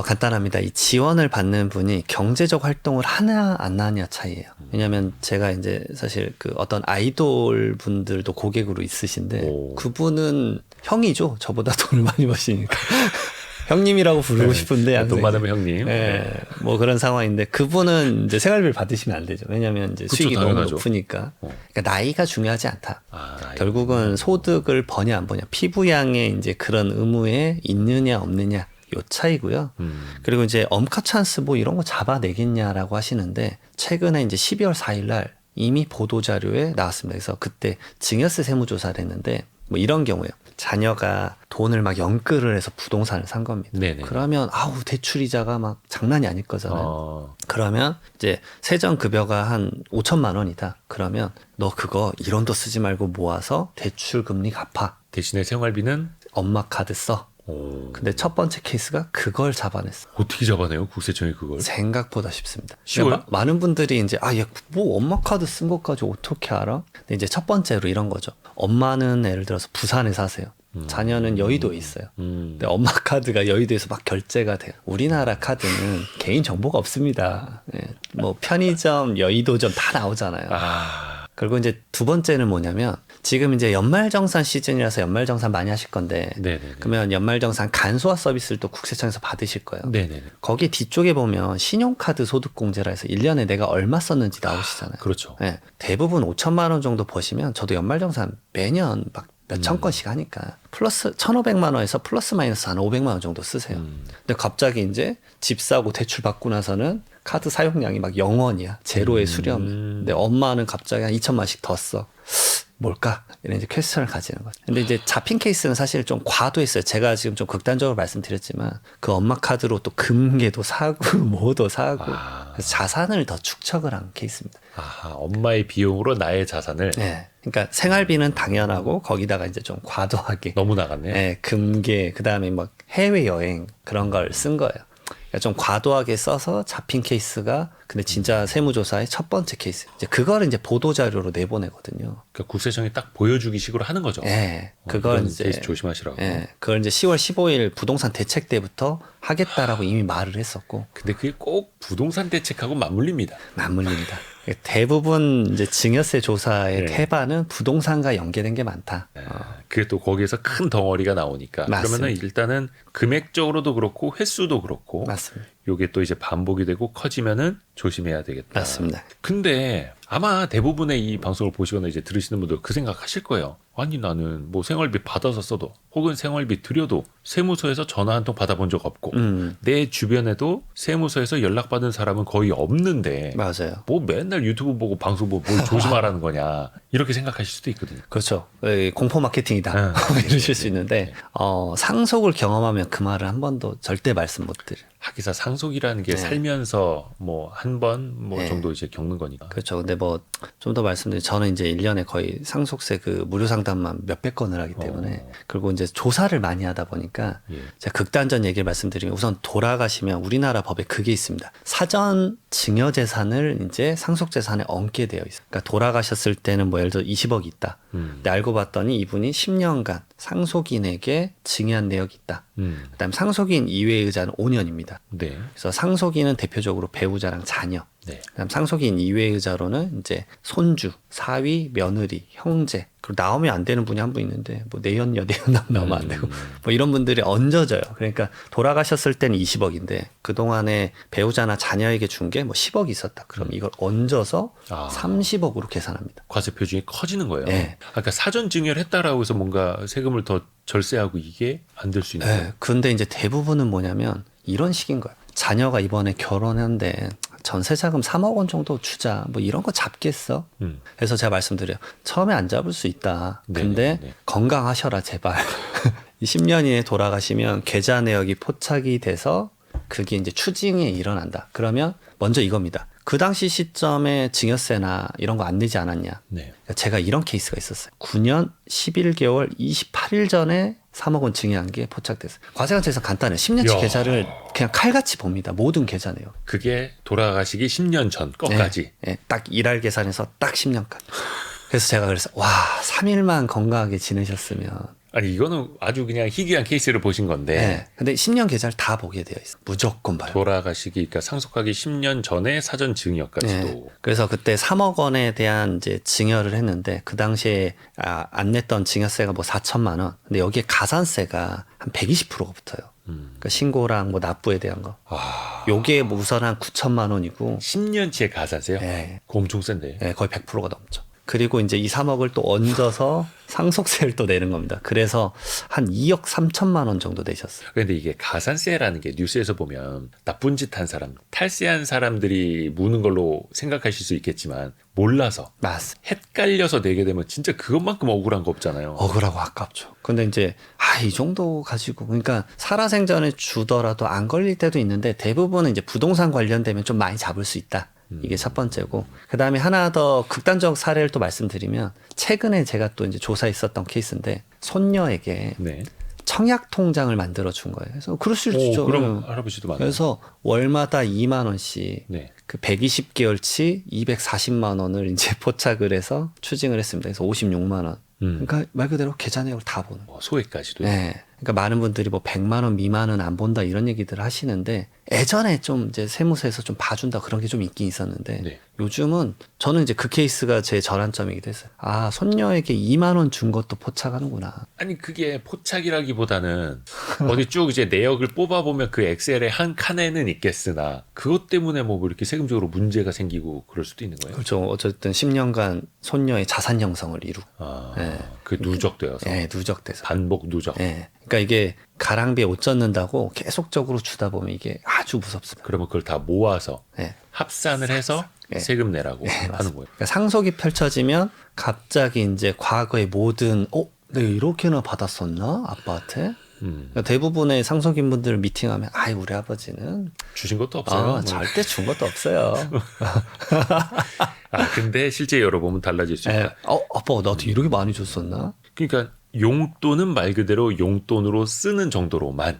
간단합니다. 이 지원을 받는 분이 경제적 활동을 하나 안 하냐 차이예요. 왜냐하면 제가 이제 사실 그 어떤 아이돌 분들도 고객으로 있으신데 오. 그분은 형이죠. 저보다 돈을 많이 버시니까. 형님이라고 부르고 싶은데 돈 항상 많으면 형님. 네, 뭐 그런 상황인데 그분은 이제 생활비를 받으시면 안 되죠. 왜냐하면 이제 그쵸, 수익이 당연하죠. 너무 높으니까. 그러니까 나이가 중요하지 않다. 아, 결국은 소득을 버냐 안 버냐, 피부양에 이제 그런 의무에 있느냐 없느냐 요 차이고요. 그리고 이제 엄카 찬스 뭐 이런 거 잡아내겠냐라고 하시는데 최근에 이제 12월 4일 날 이미 보도 자료에 나왔습니다. 그래서 그때 증여세 세무조사를 했는데 뭐 이런 경우에요. 자녀가 돈을 막 연끌을 해서 부동산을 산 겁니다. 네네. 그러면 대출 이자가 막 장난이 아닐 거잖아요. 그러면 이제 세전급여가 한 5천만 원이다. 그러면 너 그거 1원도 쓰지 말고 모아서 대출 금리 갚아. 대신에 생활비는 엄마 카드 써. 근데 첫 번째 케이스가 그걸 잡아냈어. 어떻게 잡아내요? 국세청이 그걸? 생각보다 쉽습니다. 쉬워요? 그러니까 많은 분들이 이제 얘 뭐 엄마 카드 쓴 것까지 어떻게 알아? 근데 이제 첫 번째로 이런 거죠. 엄마는 예를 들어서 부산에 사세요. 자녀는 여의도에 있어요. 근데 엄마 카드가 여의도에서 막 결제가 돼요. 우리나라 카드는 개인 정보가 없습니다. 예, 뭐 편의점, 여의도점 다 나오잖아요. 그리고 이제 두 번째는 뭐냐면 지금 이제 연말정산 시즌이라서 연말정산 많이 하실 건데 네네네. 그러면 연말정산 간소화 서비스를 또 국세청에서 받으실 거예요. 네네네. 거기 뒤쪽에 보면 신용카드 소득공제라 해서 1년에 내가 얼마 썼는지 나오시잖아요. 그렇죠. 네, 대부분 5천만 원 정도 버시면 저도 연말정산 매년 막 몇천 건씩 하니까 플러스 1,500만 원에서 플러스 마이너스 한 500만 원 정도 쓰세요. 근데 갑자기 이제 집 사고 대출 받고 나서는 카드 사용량이 막 0원이야. 제로의 수렴. 근데 엄마는 갑자기 한 2천만씩 더 써. 뭘까? 이런 이제 퀘스천을 가지는 거죠. 근데 이제 잡힌 케이스는 사실 좀 과도했어요. 제가 지금 좀 극단적으로 말씀드렸지만 그 엄마 카드로 또 금괴도 사고 뭐도 사고 그래서 자산을 더 축적을 한 케이스입니다. 엄마의 비용으로 나의 자산을. 네. 그러니까 생활비는 당연하고 거기다가 이제 좀 과도하게 너무 나갔네. 네, 금괴 그다음에 막 해외 여행 그런 걸 쓴 거예요. 그러니까 좀 과도하게 써서 잡힌 케이스가 근데 진짜 세무조사의 첫 번째 케이스. 이제 그거를 이제 보도 자료로 내보내거든요. 그러니까 국세청이 딱 보여주기 식으로 하는 거죠. 네, 그걸 이런 이제 케이스 조심하시라고. 네, 그걸 이제 10월 15일 부동산 대책 때부터 하겠다라고 이미 말을 했었고. 근데 그게 꼭 부동산 대책하고 맞물립니다. 맞물립니다. 대부분 이제 증여세 조사의 태반은 부동산과 연계된 게 많다. 그게 또 거기에서 큰 덩어리가 나오니까. 맞습니다. 그러면은 일단은 금액적으로도 그렇고 횟수도 그렇고. 맞습니다. 요게 또 이제 반복이 되고 커지면은 조심해야 되겠다. 맞습니다. 근데 아마 대부분의 이 방송을 보시거나 이제 들으시는 분들 그 생각하실 거예요. 아니 나는 뭐 생활비 받아서 써도 혹은 생활비 들여도 세무서에서 전화 한 통 받아본 적 없고 내 주변에도 세무서에서 연락받은 사람은 거의 없는데 맞아요. 뭐 맨날 유튜브 보고 방송 보고 뭘 조심하라는 거냐 이렇게 생각하실 수도 있거든요. 그렇죠. 공포 마케팅이다. 이러실 수 있는데 상속을 경험하면 그 말을 한 번도 절대 말씀 못 드려요. 하기사 상속이라는 게 네. 살면서 뭐 한 번 뭐 네. 정도 이제 겪는 거니까. 그렇죠. 근데 뭐 좀 더 말씀드리면 저는 이제 1년에 거의 상속세 그 무료 상담만 몇백 건을 하기 때문에 그리고 이제 조사를 많이 하다 보니까 예. 제가 극단적 얘기를 말씀드리면 우선 돌아가시면 우리나라 법에 그게 있습니다. 사전 증여 재산을 이제 상속 재산에 얹게 되어 있어요. 그러니까 돌아가셨을 때는 뭐 예를 들어 20억이 있다. 근데 알고 봤더니 이분이 10년간 상속인에게 증여한 내역이 있다. 그다음 상속인 이외의 의자는 5년입니다. 네. 그래서 상속인은 대표적으로 배우자랑 자녀. 네. 그다음 상속인 이외의 의자로는 이제 손주, 사위, 며느리, 형제. 그리고 나오면 안 되는 분이 한 분 있는데 뭐 내연, 여대연 나오면 안 되고 뭐 이런 분들이 얹어져요. 그러니까 돌아가셨을 때는 20억인데 그 동안에 배우자나 자녀에게 준 게 뭐 10억이 있었다. 그럼 이걸 얹어서 30억으로 계산합니다. 과세 표준이 커지는 거예요. 네. 그러니까 사전 증여를 했다라고 해서 뭔가 세금을 더 절세하고 이게 안 될 수 있는 거예요. 네. 근데 이제 대부분은 뭐냐면 이런 식인 거예요. 자녀가 이번에 결혼했는데 전세자금 3억 원 정도 주자. 뭐 이런 거 잡겠어? 그래서 제가 말씀드려요. 처음에 안 잡을 수 있다. 근데 네. 건강하셔라 제발. 10년 이내에 돌아가시면 계좌 내역이 포착이 돼서 그게 이제 추징이 일어난다. 그러면 먼저 이겁니다. 그 당시 시점에 증여세나 이런 거 안 내지 않았냐. 네. 제가 이런 케이스가 있었어요. 9년 11개월 28일 전에 3억 원 증여한 게 포착됐어요. 과세관청에서 간단해요. 10년치 이야. 계좌를 그냥 칼같이 봅니다. 모든 계좌 내역. 그게 돌아가시기 10년 전 거까지. 네, 딱 일할 계산해서 딱 10년간. 그래서 제가 그래서 와 3일만 건강하게 지내셨으면. 아니 이거는 아주 그냥 희귀한 케이스를 보신 건데 네, 근데 10년 계좌를 다 보게 되어 있어요. 무조건 봐요. 돌아가시기 그러니까 상속하기 10년 전에 사전 증여까지도. 네. 그래서 그때 3억 원에 대한 이제 증여를 했는데 그 당시에 안 냈던 증여세가 뭐 4천만 원. 근데 여기에 가산세가 한 120%가 붙어요. 그러니까 신고랑 뭐 납부에 대한 거. 요게 뭐 우선 한 9천만 원이고 10년치의 가산세요? 네. 그거 엄청 센데. 네, 거의 100%가 넘죠. 그리고 이제 이 3억을 또 얹어서 상속세를 또 내는 겁니다. 그래서 한 2억 3천만 원 정도 내셨어요. 그런데 이게 가산세라는 게 뉴스에서 보면 나쁜 짓 한 사람, 탈세한 사람들이 무는 걸로 생각하실 수 있겠지만 몰라서 맞습니다. 헷갈려서 내게 되면 진짜 그것만큼 억울한 거 없잖아요. 억울하고 아깝죠. 근데 이제 이 정도 가지고 그러니까 살아생전에 주더라도 안 걸릴 때도 있는데 대부분은 이제 부동산 관련되면 좀 많이 잡을 수 있다. 이게 첫 번째고 그다음에 하나 더 극단적 사례를 또 말씀드리면 최근에 제가 또 이제 조사했었던 케이스인데 손녀에게 네. 청약 통장을 만들어 준 거예요. 그래서 그럴 수 있죠. 그럼 할아버지도 많아요. 그래서 월마다 2만 원씩 네. 그 120개월치 240만 원을 이제 포착을 해서 추징을 했습니다. 그래서 56만 원. 그러니까 말 그대로 계좌 내역을 다 보는 거예요. 소액까지도. 네. 그러니까 많은 분들이 뭐 100만 원 미만은 안 본다 이런 얘기들을 하시는데 예전에 좀 이제 세무서에서 좀 봐준다 그런 게 좀 있긴 있었는데 네. 요즘은 저는 이제 그 케이스가 제 전환점이기도 했어요. 손녀에게 2만 원 준 것도 포착하는구나. 아니 그게 포착이라기보다는 어디 쭉 이제 내역을 뽑아보면 그 엑셀의 한 칸에는 있겠으나 그것 때문에 뭐 이렇게 세금적으로 문제가 생기고 그럴 수도 있는 거예요. 그렇죠. 어쨌든 10년간 손녀의 자산 형성을 이루고. 네. 그 누적되어서. 네, 누적돼서. 반복 누적. 네. 그러니까 이게 가랑비에 옷 젖는다고 계속적으로 주다 보면 이게 아주 무섭습니다. 그러면 그걸 다 모아서 네. 합산을 해서 네. 세금 내라고 네, 하는 맞습니다. 거예요. 그러니까 상속이 펼쳐지면 갑자기 이제 과거의 모든 내가 이렇게나 받았었나 아빠한테? 그러니까 대부분의 상속인분들 미팅하면 우리 아버지는 주신 것도 없어요. 뭐. 절대 준 것도 없어요. 근데 실제 열어보면 달라질 수 있다. 아빠 나한테 이렇게 많이 줬었나? 그러니까 용돈은 말 그대로 용돈으로 쓰는 정도로만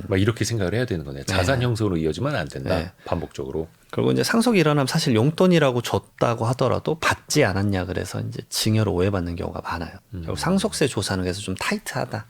막 이렇게 생각을 해야 되는 거네. 자산 형성으로 이어지면 안 된다. 네. 반복적으로. 그리고 이제 상속이 일어나면 사실 용돈이라고 줬다고 하더라도 받지 않았냐 그래서 이제 증여로 오해받는 경우가 많아요. 결국 상속세 조사는 그래서 좀 타이트하다.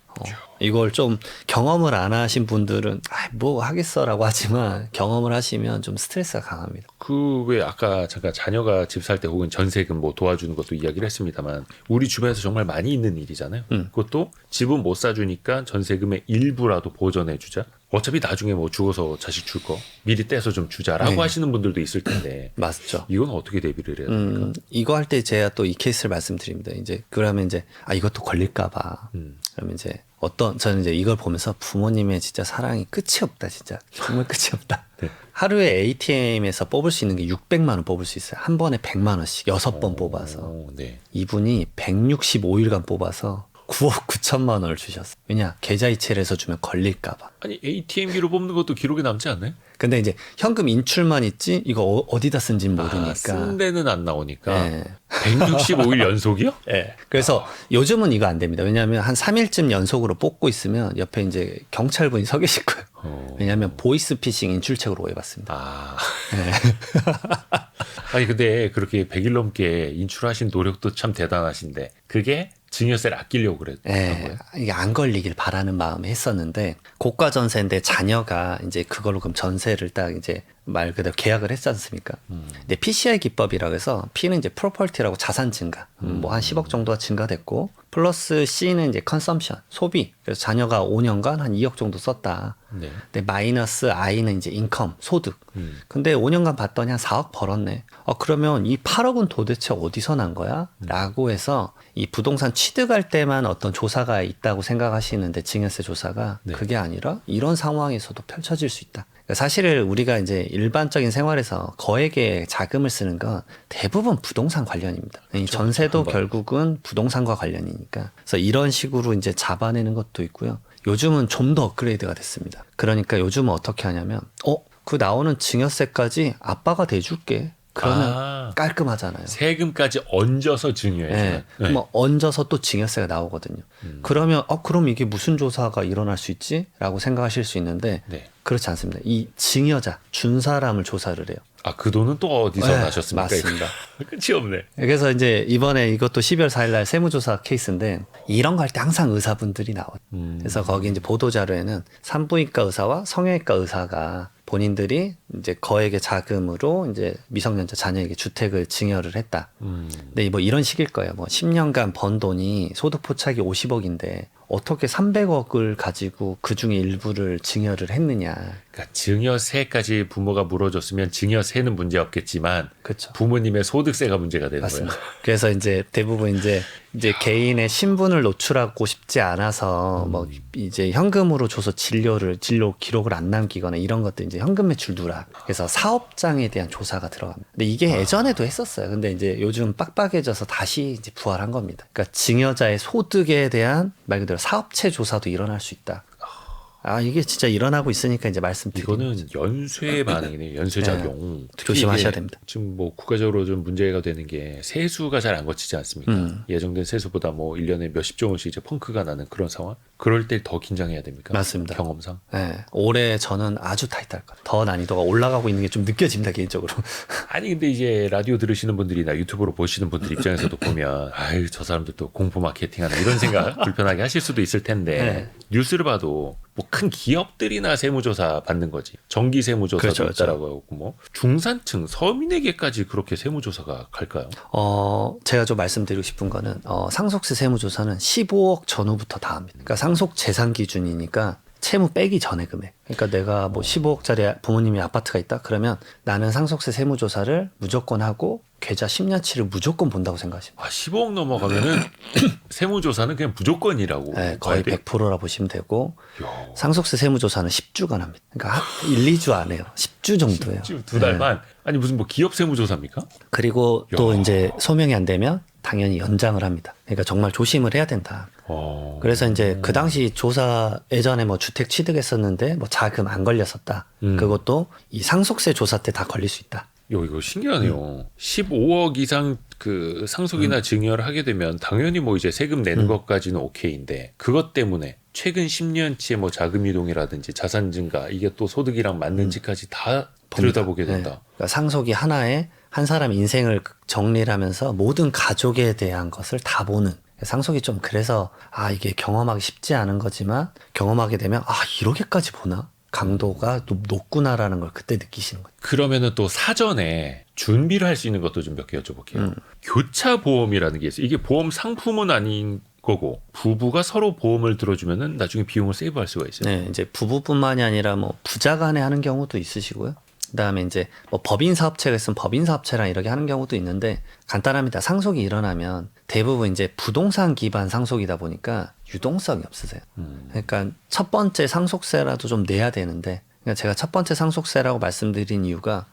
이걸 좀 경험을 안 하신 분들은 뭐 하겠어라고 하지만 경험을 하시면 좀 스트레스가 강합니다. 그 왜 아까 잠깐 자녀가 집 살 때 혹은 전세금 뭐 도와주는 것도 이야기를 했습니다만 우리 주변에서 정말 많이 있는 일이잖아요. 그것도 집은 못 사주니까 전세금의 일부라도 보전해 주자. 어차피 나중에 뭐 죽어서 자식 줄 거 미리 떼서 좀 주자라고 네. 하시는 분들도 있을 텐데 맞죠. 이건 어떻게 대비를 해야 됩니까? 이거 할 때 제가 또 이 케이스를 말씀드립니다. 이제 그러면 이제 이것도 걸릴까봐. 그러면 이제 저는 이제 이걸 보면서 부모님의 진짜 사랑이 끝이 없다, 진짜 정말 끝이 없다. 네. 하루에 ATM에서 뽑을 수 있는 게 600만 원 뽑을 수 있어요. 한 번에 100만 원씩 6번 뽑아서. 네. 이분이 165일간 뽑아서 9억 9천만 원을 주셨어요. 왜냐? 계좌이체를 해서 주면 걸릴까봐. 아니 ATM기로 뽑는 것도 기록에 남지 않나요? 근데 이제 현금 인출만 있지 이거 어디다 쓴지는 모르니까. 쓴 데는 안 나오니까. 네. 165일 연속이요? 네. 그래서 요즘은 이거 안 됩니다. 왜냐하면 한 3일쯤 연속으로 뽑고 있으면 옆에 이제 경찰분이 서 계실 거예요. 왜냐하면 보이스피싱 인출책으로 오해받습니다. 아. 네. 아니 근데 그렇게 100일 넘게 인출하신 노력도 참 대단하신데 그게 증여세를 아끼려고 그랬던 거예요? 이게 안 걸리길 바라는 마음에 했었는데 고가 전세인데 자녀가 이제 그걸로 그럼 전세를 딱 이제 말 그대로 계약을 했지 않습니까? 근데 PCI 기법이라고 해서 P는 이제 프로퍼티라고 자산 증가, 뭐 한 10억 정도가 증가됐고 플러스 C는 이제 컨섬션, 소비. 그래서 자녀가 5년간 한 2억 정도 썼다. 네. 근데 마이너스 I는 이제 인컴, 소득. 근데 5년간 봤더니 한 4억 벌었네. 그러면 이 8억은 도대체 어디서 난 거야? 라고 해서 이 부동산 취득할 때만 어떤 조사가 있다고 생각하시는데 증여세 조사가 네. 그게 아니라 이런 상황에서도 펼쳐질 수 있다. 사실 우리가 이제 일반적인 생활에서 거액의 자금을 쓰는 건 대부분 부동산 관련입니다. 이 전세도 결국은 부동산과 관련이니까. 그래서 이런 식으로 이제 잡아내는 것도 있고요. 요즘은 좀 더 업그레이드가 됐습니다. 그러니까 요즘은 어떻게 하냐면, 그 나오는 증여세까지 아빠가 대줄게. 그러면 깔끔하잖아요. 세금까지 얹어서 증여해주는. 네. 뭐 얹어서 또 증여세가 나오거든요. 그러면 그럼 이게 무슨 조사가 일어날 수 있지? 라고 생각하실 수 있는데 네. 그렇지 않습니다. 이 증여자, 준 사람을 조사를 해요. 그 돈은 또 어디서 네, 나셨습니까? 맞습니다. 끝이 없네. 그래서 이제 이번에 이것도 12월 4일 날 세무조사 케이스인데 이런 거 할 때 항상 의사분들이 나와요. 그래서 거기 이제 보도자료에는 산부인과 의사와 성형외과 의사가 본인들이 이제 거액의 자금으로 이제 미성년자 자녀에게 주택을 증여를 했다. 근데 뭐 이런 식일 거예요. 뭐 10년간 번 돈이 소득 포착이 50억인데 어떻게 300억을 가지고 그 중에 일부를 증여를 했느냐. 그러니까 증여세까지 부모가 물어줬으면 증여세는 문제 없겠지만 그렇죠. 부모님의 소득세가 문제가 되는 맞습니다. 거예요. 그래서 이제 대부분 이제 개인의 신분을 노출하고 싶지 않아서 뭐 이제 현금으로 줘서 진료 기록을 안 남기거나 이런 것들 이제 현금 매출 누락. 그래서 사업장에 대한 조사가 들어갑니다. 근데 이게 예전에도 했었어요. 근데 이제 요즘 빡빡해져서 다시 이제 부활한 겁니다. 그러니까 증여자의 소득에 대한 말 그대로 사업체 조사도 일어날 수 있다. 이게 진짜 일어나고 있으니까 이제 말씀드리는 이거는 연쇄 반응이네요. 연쇄작용. 특히 조심하셔야 이게 됩니다. 지금 뭐 국가적으로 좀 문제가 되는 게 세수가 잘 안 거치지 않습니까? 예정된 세수보다 뭐 1년에 몇십조 원씩 이제 펑크가 나는 그런 상황. 그럴 때 더 긴장해야 됩니까? 맞습니다. 경험상. 네, 올해 저는 아주 타이트할 거예요. 더 난이도가 올라가고 있는 게 좀 느껴집니다, 개인적으로. 아니 근데 이제 라디오 들으시는 분들이나 유튜브로 보시는 분들 입장에서도 보면 아유 저 사람들 또 공포 마케팅하는 이런 생각 불편하게 하실 수도 있을 텐데 네. 뉴스를 봐도 뭐 큰 기업들이나 세무조사 받는 거지 정기 세무조사도 그렇죠, 있다라고 하고 뭐 중산층 서민에게까지 그렇게 세무조사가 갈까요? 제가 좀 말씀드리고 싶은 거는 상속세 세무조사는 15억 전후부터 다 합니다. 그러니까 상속 재산 기준이니까 채무 빼기 전에 금액. 그러니까 내가 뭐 15억짜리 부모님이 아파트가 있다? 그러면 나는 상속세 세무조사를 무조건 하고 계좌 10년치를 무조건 본다고 생각하시면 돼요. 15억 넘어가면은 세무조사는 그냥 무조건이라고. 네, 거의 100%라 보시면 되고 야. 상속세 세무조사는 10주간 합니다. 그러니까 1, 2주 안 해요. 10주 정도예요. 지금 두 달만. 아니 무슨 뭐 기업 세무조사입니까? 그리고 또 야. 이제 소명이 안 되면 당연히 연장을 합니다. 그러니까 정말 조심을 해야 된다. 그래서 이제 그 당시 조사 예전에 뭐 주택 취득했었는데 뭐 자금 안 걸렸었다. 그것도 이 상속세 조사 때 다 걸릴 수 있다. 이거 신기하네요. 15억 이상 그 상속이나 증여를 하게 되면 당연히 뭐 이제 세금 내는 것까지는 오케이인데 그것 때문에 최근 10년치의 뭐 자금 이동이라든지 자산 증가 이게 또 소득이랑 맞는지까지 다 들여다보게 된다. 네. 그러니까 상속이 하나의 한 사람 인생을 정리를 하면서 모든 가족에 대한 것을 다 보는 상속이 좀 그래서 이게 경험하기 쉽지 않은 거지만 경험하게 되면 이렇게까지 보나? 강도가 높구나라는 걸 그때 느끼시는 거예요. 그러면은 또 사전에 준비를 할 수 있는 것도 좀 몇 개 여쭤볼게요. 교차 보험이라는 게 있어요. 이게 보험 상품은 아닌 거고 부부가 서로 보험을 들어주면은 나중에 비용을 세이브할 수가 있어요. 네, 이제 부부뿐만이 아니라 뭐 부자간에 하는 경우도 있으시고요. 그다음에 이제 뭐 법인 사업체가 있으면 법인 사업체랑 이렇게 하는 경우도 있는데 간단합니다. 상속이 일어나면 대부분 이제 부동산 기반 상속이다 보니까 유동성이 없으세요. 그러니까 첫 번째 상속세라도 좀 내야 되는데 그러니까 제가 첫 번째 상속세라고 말씀드린 이유가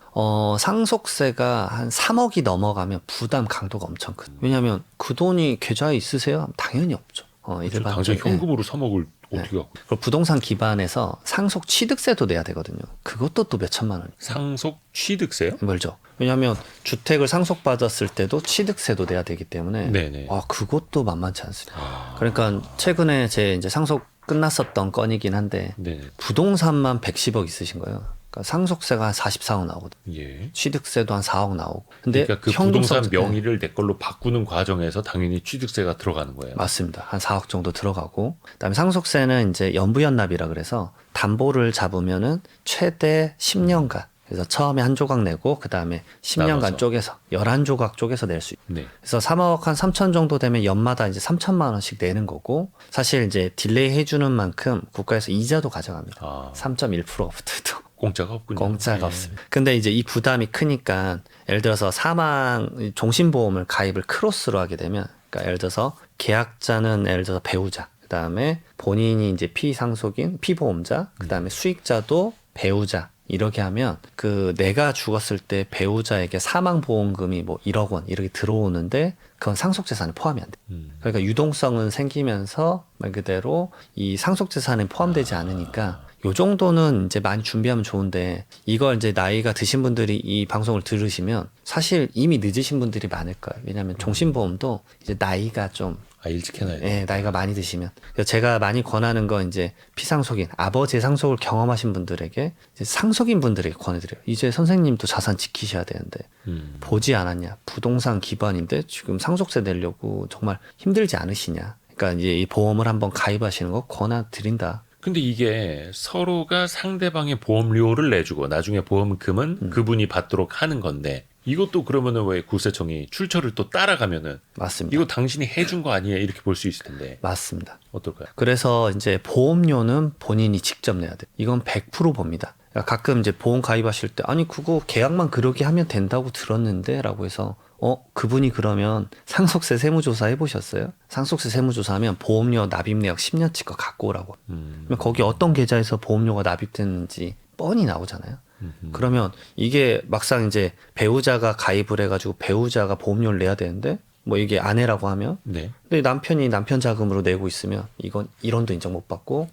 상속세가 한 3억이 넘어가면 부담 강도가 엄청 큰. 왜냐하면 그 돈이 계좌에 있으세요? 당연히 없죠. 그렇죠. 당장 현금으로 3억을 어떻게 갖고. 그리고 부동산 기반에서 상속 취득세도 내야 되거든요. 그것도 또 몇 천만 원. 상속 취득세요? 멀죠. 왜냐하면 주택을 상속받았을 때도 취득세도 내야 되기 때문에 네네. 그것도 만만치 않습니다. 그러니까 최근에 제 이제 상속 끝났었던 건이긴 한데 네네. 부동산만 110억 있으신 거예요. 그러니까 상속세가 한 44억 나오거든요. 예. 취득세도 한 4억 나오고. 근데 그러니까 그 부동산 명의를 내 걸로 바꾸는 과정에서 당연히 취득세가 들어가는 거예요. 맞습니다. 한 4억 정도 들어가고. 그다음에 상속세는 이제 연부연납이라 그래서 담보를 잡으면은 최대 10년간. 그래서 처음에 한 조각 내고 그다음에 10년간 나눠서. 쪼개서 11조각 쪼개서 낼 수 있어요. 네. 그래서 3억 한 3천 정도 되면 연마다 이제 3천만 원씩 내는 거고 사실 이제 딜레이 해주는 만큼 국가에서 이자도 가져갑니다. 3.1%부터도. 공짜가 없군요. 공짜가 없습니다. 근데 이제 이 부담이 크니까 예를 들어서 사망 종신보험을 가입을 크로스로 하게 되면 그러니까 예를 들어서 계약자는 예를 들어서 배우자 그다음에 본인이 이제 피상속인 피보험자 그다음에 수익자도 배우자 이렇게 하면 그 내가 죽었을 때 배우자에게 사망보험금이 뭐 1억 원 이렇게 들어오는데 그건 상속재산에 포함이 안 돼. 그러니까 유동성은 생기면서 말 그대로 이 상속재산에 포함되지 않으니까 요 정도는 이제 많이 준비하면 좋은데 이걸 이제 나이가 드신 분들이 이 방송을 들으시면 사실 이미 늦으신 분들이 많을 거예요. 왜냐하면 종신보험도 이제 나이가 좀 일찍 해놔야 돼. 네, 나이가 많이 드시면. 그래서 제가 많이 권하는 건 이제 피상속인, 아버지의 상속을 경험하신 분들에게 이제 상속인 분들에게 권해드려요. 이제 선생님도 자산 지키셔야 되는데 보지 않았냐? 부동산 기반인데 지금 상속세 내려고 정말 힘들지 않으시냐? 그러니까 이제 이 보험을 한번 가입하시는 거 권해드린다. 근데 이게 서로가 상대방의 보험료를 내주고 나중에 보험금은 그분이 받도록 하는 건데 이것도 그러면은 왜 국세청이 출처를 또 따라가면은 맞습니다. 이거 당신이 해준 거 아니에요? 이렇게 볼 수 있을 텐데 맞습니다. 어떨까요? 그래서 이제 보험료는 본인이 직접 내야 돼요. 이건 100% 봅니다. 그러니까 가끔 이제 보험 가입하실 때 아니 그거 계약만 그렇게 하면 된다고 들었는데 라고 해서 그분이 그러면 상속세 세무조사 해보셨어요? 상속세 세무조사하면 보험료 납입 내역 10년치 거 갖고 오라고. 그러면 거기 어떤 계좌에서 보험료가 납입됐는지 뻔히 나오잖아요. 그러면 이게 막상 이제 배우자가 가입을 해가지고 배우자가 보험료를 내야 되는데 뭐 이게 아내라고 하면 네. 근데 남편이 남편 자금으로 내고 있으면 이건 1원도 인정 못 받고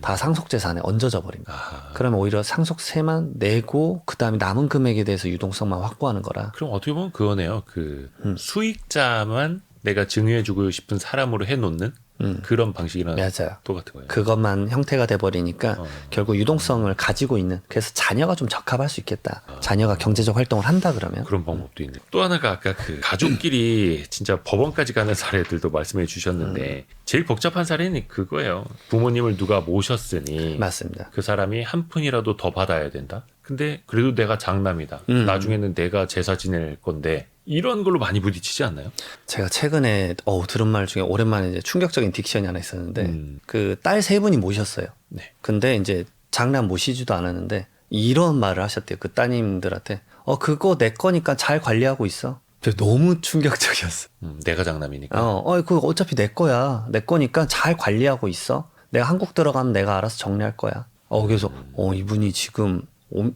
다 상속재산에 얹어져 버립니다. 그러면 오히려 상속세만 내고 그다음에 남은 금액에 대해서 유동성만 확보하는 거라. 그럼 어떻게 보면 그거네요. 그 수익자만 내가 증여해주고 싶은 사람으로 해놓는 그런 방식이랑 맞아요. 똑같은 거예요. 그것만 형태가 돼버리니까 결국 유동성을 가지고 있는 그래서 자녀가 좀 적합할 수 있겠다. 자녀가 경제적 활동을 한다 그러면 그런 방법도 있네. 또 하나가 아까 그 가족끼리 진짜 법원까지 가는 사례들도 말씀해 주셨는데 제일 복잡한 사례는 그거예요. 부모님을 누가 모셨으니 맞습니다. 그 사람이 한 푼이라도 더 받아야 된다. 근데 그래도 내가 장남이다. 나중에는 내가 제사 지낼 건데 이런 걸로 많이 부딪히지 않나요? 제가 최근에 들은 말 중에 오랜만에 이제 충격적인 딕션이 하나 있었는데 그 딸 세 분이 모셨어요. 네. 근데 이제 장남 모시지도 않았는데 이런 말을 하셨대요. 그 따님들한테 그거 내 거니까 잘 관리하고 있어. 너무 충격적이었어. 내가 장남이니까. 그거 어차피 내 거야. 내 거니까 잘 관리하고 있어. 내가 한국 들어가면 내가 알아서 정리할 거야. 그래서 이분이 지금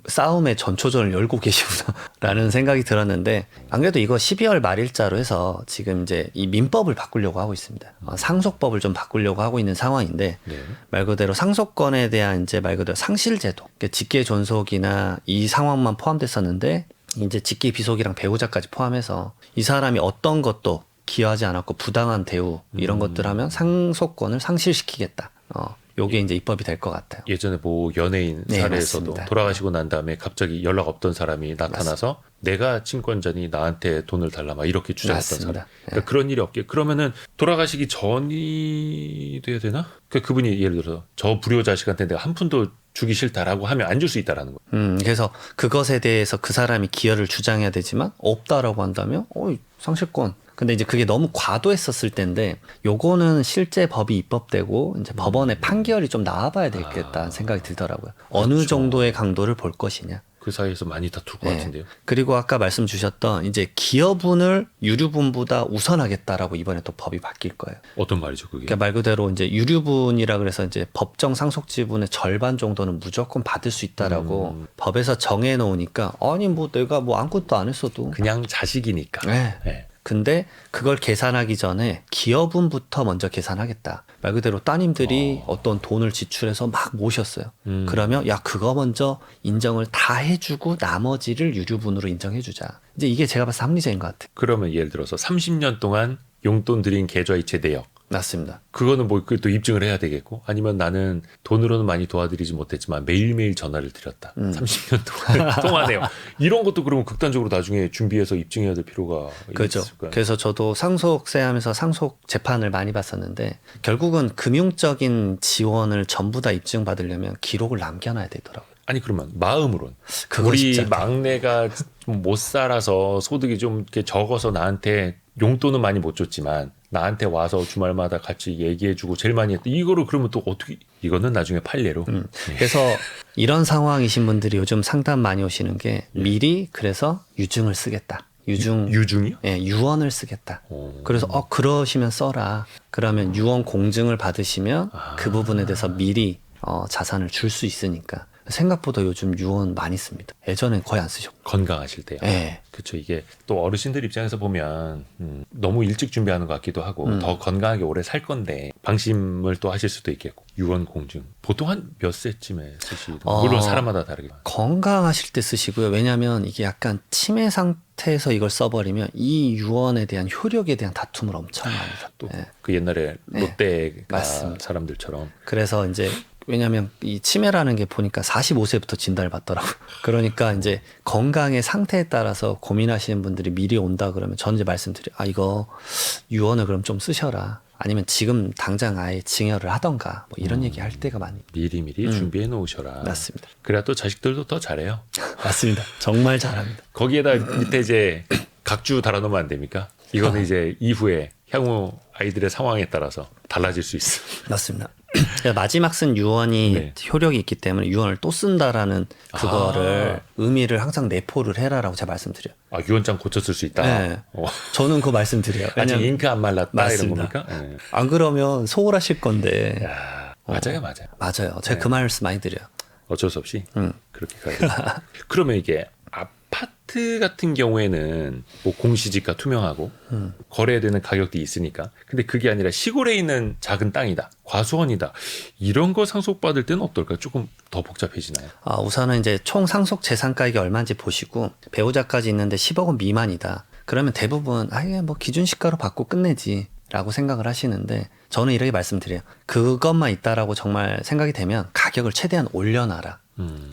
싸움의 전초전을 열고 계시구나라는 생각이 들었는데 안 그래도 이거 12월 말일자로 해서 지금 이제 이 민법을 바꾸려고 하고 있습니다. 상속법을 좀 바꾸려고 하고 있는 상황인데 네. 말 그대로 상속권에 대한 이제 말 그대로 상실제도, 그러니까 직계 존속이나 이 상황만 포함됐었는데 이제 직계 비속이랑 배우자까지 포함해서 이 사람이 어떤 것도 기여하지 않았고 부당한 대우 이런 것들 하면 상속권을 상실시키겠다. 요게 이제 입법이 될 것 같아요. 예전에 뭐 연예인 네, 사례에서도 맞습니다. 돌아가시고 난 다음에 갑자기 연락 없던 사람이 나타나서 내가 친권자니 나한테 돈을 달라 막 이렇게 주장했던 맞습니다. 사람. 그러니까 그런 일이 없게 그러면은 돌아가시기 전이 돼야 되나? 그러니까 그분이 예를 들어서 저 불효 자식한테 내가 한 푼도 주기 싫다라고 하면 안 줄 수 있다라는 거예요. 그래서 그것에 대해서 그 사람이 기여를 주장해야 되지만 없다라고 한다면 상실권. 근데 이제 그게 너무 과도했었을 때인데 요거는 실제 법이 입법되고 이제 법원의 판결이 좀 나와봐야 되겠다는 생각이 들더라고요. 어느 정도의 강도를 볼 것이냐. 그 사이에서 많이 다툴 것 같은데요. 그리고 아까 말씀 주셨던 이제 기여분을 유류분보다 우선하겠다라고 이번에 또 법이 바뀔 거예요. 어떤 말이죠, 그게? 그러니까 말 그대로 이제 유류분이라 그래서 이제 법정 상속 지분의 절반 정도는 무조건 받을 수 있다라고 법에서 정해 놓으니까 아니 뭐 내가 뭐 아무것도 안 했어도 그냥 자식이니까. 네. 네. 근데 그걸 계산하기 전에 기여분부터 먼저 계산하겠다. 말 그대로 따님들이 어떤 돈을 지출해서 막 모셨어요. 그러면 야 그거 먼저 인정을 다 해주고 나머지를 유류분으로 인정해주자. 이제 이게 제가 봐서 합리적인 것 같아요. 그러면 예를 들어서 30년 동안 용돈 들인 계좌이체 내역 맞습니다. 그거는 뭐 또 입증을 해야 되겠고 아니면 나는 돈으로는 많이 도와드리지 못했지만 매일매일 전화를 드렸다. 30년 동안에요. 이런 것도 그러면 극단적으로 나중에 준비해서 입증해야 될 필요가 그렇죠. 있을까요? 그래서 저도 상속세 하면서 상속 재판을 많이 봤었는데 결국은 금융적인 지원을 전부 다 입증받으려면 기록을 남겨놔야 되더라고요. 아니 그러면 마음으론 그거 우리 쉽지 않다. 막내가 못 살아서 소득이 좀 이렇게 적어서 나한테 용돈은 많이 못 줬지만 나한테 와서 주말마다 같이 얘기해주고 제일 많이 했다. 이거를 그러면 또 어떻게 이거는 나중에 판례로. 그래서 이런 상황이신 분들이 요즘 상담 많이 오시는 게 미리 그래서 유증을 쓰겠다. 유증이요? 예, 유언을 쓰겠다. 오. 그래서 그러시면 써라. 그러면 유언 공증을 받으시면 그 부분에 대해서 미리 자산을 줄 수 있으니까. 생각보다 요즘 유언 많이 씁니다. 예전엔 거의 안 쓰셨고. 건강하실 때요. 예. 그렇죠. 이게 또 어르신들 입장에서 보면 너무 일찍 준비하는 것 같기도 하고 더 건강하게 오래 살 건데 방심을 또 하실 수도 있겠고 유언 공증 보통 한 몇 세쯤에 쓰시던 물론 사람마다 다르겠지만 건강하실 때 쓰시고요. 왜냐하면 이게 약간 치매 상태에서 이걸 써버리면 이 유언에 대한 효력에 대한 다툼을 엄청 많이 합니다. 또 예. 그 옛날에 롯데가 맞습니다. 사람들처럼 그래서 이제 왜냐하면 이 치매라는 게 보니까 45세부터 진단을 받더라고요. 그러니까 이제 건강의 상태에 따라서 고민하시는 분들이 미리 온다 그러면 저는 이제 말씀드려요. 이거 유언을 그럼 좀 쓰셔라. 아니면 지금 당장 아예 증여를 하던가 뭐 이런 얘기 할 때가 많이. 미리미리 준비해 놓으셔라. 맞습니다. 그래야 또 자식들도 더 잘해요. 맞습니다. 정말 잘합니다. 거기에다 밑에 이제 각주 달아놓으면 안 됩니까? 이거는 이제 이후에 향후 아이들의 상황에 따라서 달라질 수 있어. 맞습니다. 마지막 쓴 유언이 네. 효력이 있기 때문에 유언을 또 쓴다라는 그거를 의미를 항상 내포를 해라라고 제가 말씀드려요. 유언장 고쳤을 수 있다. 네. 저는 그 말씀드려요. 아직 왜냐면 잉크 안 말랐다 맞습니다. 이런 겁니까? 네. 안 그러면 소홀하실 건데. 야, 맞아요. 맞아요. 제가 그 말씀 많이 드려요. 어쩔 수 없이 그렇게 가야 돼요. 그러면 이게 아파트 같은 경우에는 뭐 공시지가 투명하고 거래되는 가격도 있으니까 근데 그게 아니라 시골에 있는 작은 땅이다 과수원이다 이런 거 상속받을 때는 어떨까요? 조금 더 복잡해지나요? 우선은 이제 총 상속 재산가액이 얼마인지 보시고 배우자까지 있는데 10억 원 미만이다. 그러면 대부분 이게 뭐 기준시가로 받고 끝내지 라고 생각을 하시는데 저는 이렇게 말씀드려요. 그것만 있다라고 정말 생각이 되면 가격을 최대한 올려놔라.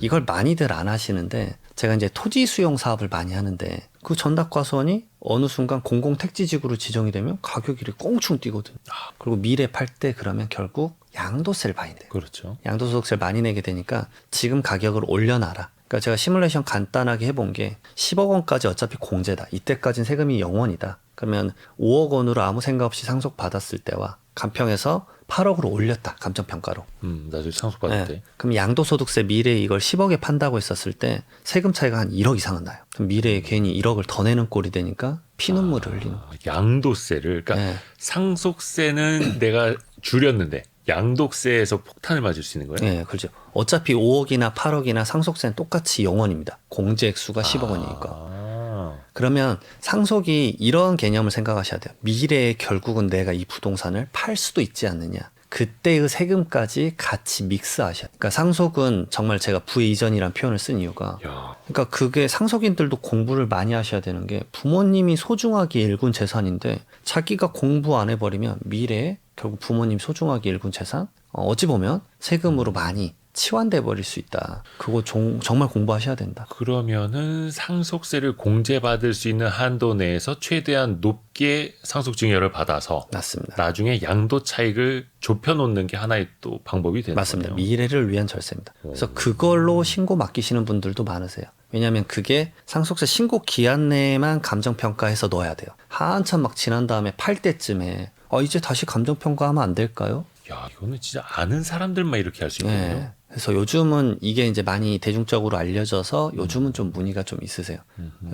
이걸 많이들 안 하시는데 제가 이제 토지 수용 사업을 많이 하는데 그 전답과수원이 어느 순간 공공택지지구로 지정이 되면 가격이 이렇게 꽁충 뛰거든요. 그리고 미래 팔 때 그러면 결국 양도세를 많이 내요. 그렇죠. 양도소득세를 많이 내게 되니까 지금 가격을 올려놔라. 그러니까 제가 시뮬레이션 간단하게 해본 게 10억 원까지 어차피 공제다. 이때까지는 세금이 0원이다. 그러면 5억 원으로 아무 생각 없이 상속받았을 때와 간평해서 8억으로 올렸다. 감정평가로. 나중에 상속받을 때. 그럼 양도소득세 미래에 이걸 10억에 판다고 했었을 때 세금 차이가 한 1억 이상은 나요. 그럼 미래에 괜히 1억을 더 내는 꼴이 되니까 피눈물을 흘리는 거예요. 양도세를 그러니까 네. 상속세는 내가 줄였는데 양도세에서 폭탄을 맞을 수 있는 거예요? 네, 그렇죠. 어차피 5억이나 8억이나 상속세는 똑같이 0원입니다. 공제 액수가 10억 원이니까. 그러면 상속이 이런 개념을 생각하셔야 돼요. 미래에 결국은 내가 이 부동산을 팔 수도 있지 않느냐. 그때의 세금까지 같이 믹스하셔야 돼요. 그러니까 상속은 정말 제가 부의이전이라는 표현을 쓴 이유가 그러니까 그게 상속인들도 공부를 많이 하셔야 되는 게 부모님이 소중하게 일군 재산인데 자기가 공부 안 해버리면 미래에 결국 부모님 소중하게 일군 재산 어찌 보면 세금으로 많이 치환돼 버릴 수 있다. 그거 정말 공부하셔야 된다. 그러면은 상속세를 공제받을 수 있는 한도 내에서 최대한 높게 상속증여를 받아서 맞습니다. 나중에 양도 차익을 좁혀놓는 게 하나의 또 방법이 되는 맞습니다. 거네요. 미래를 위한 절세입니다. 그래서 그걸로 신고 맡기시는 분들도 많으세요. 왜냐하면 그게 상속세 신고 기한 내에만 감정평가해서 넣어야 돼요. 한참 막 지난 다음에 팔 때쯤에 이제 다시 감정평가하면 안 될까요? 야, 이거는 진짜 아는 사람들만 이렇게 할 수 있거든요. 네. 그래서 요즘은 이게 이제 많이 대중적으로 알려져서 요즘은 좀 문의가 좀 있으세요.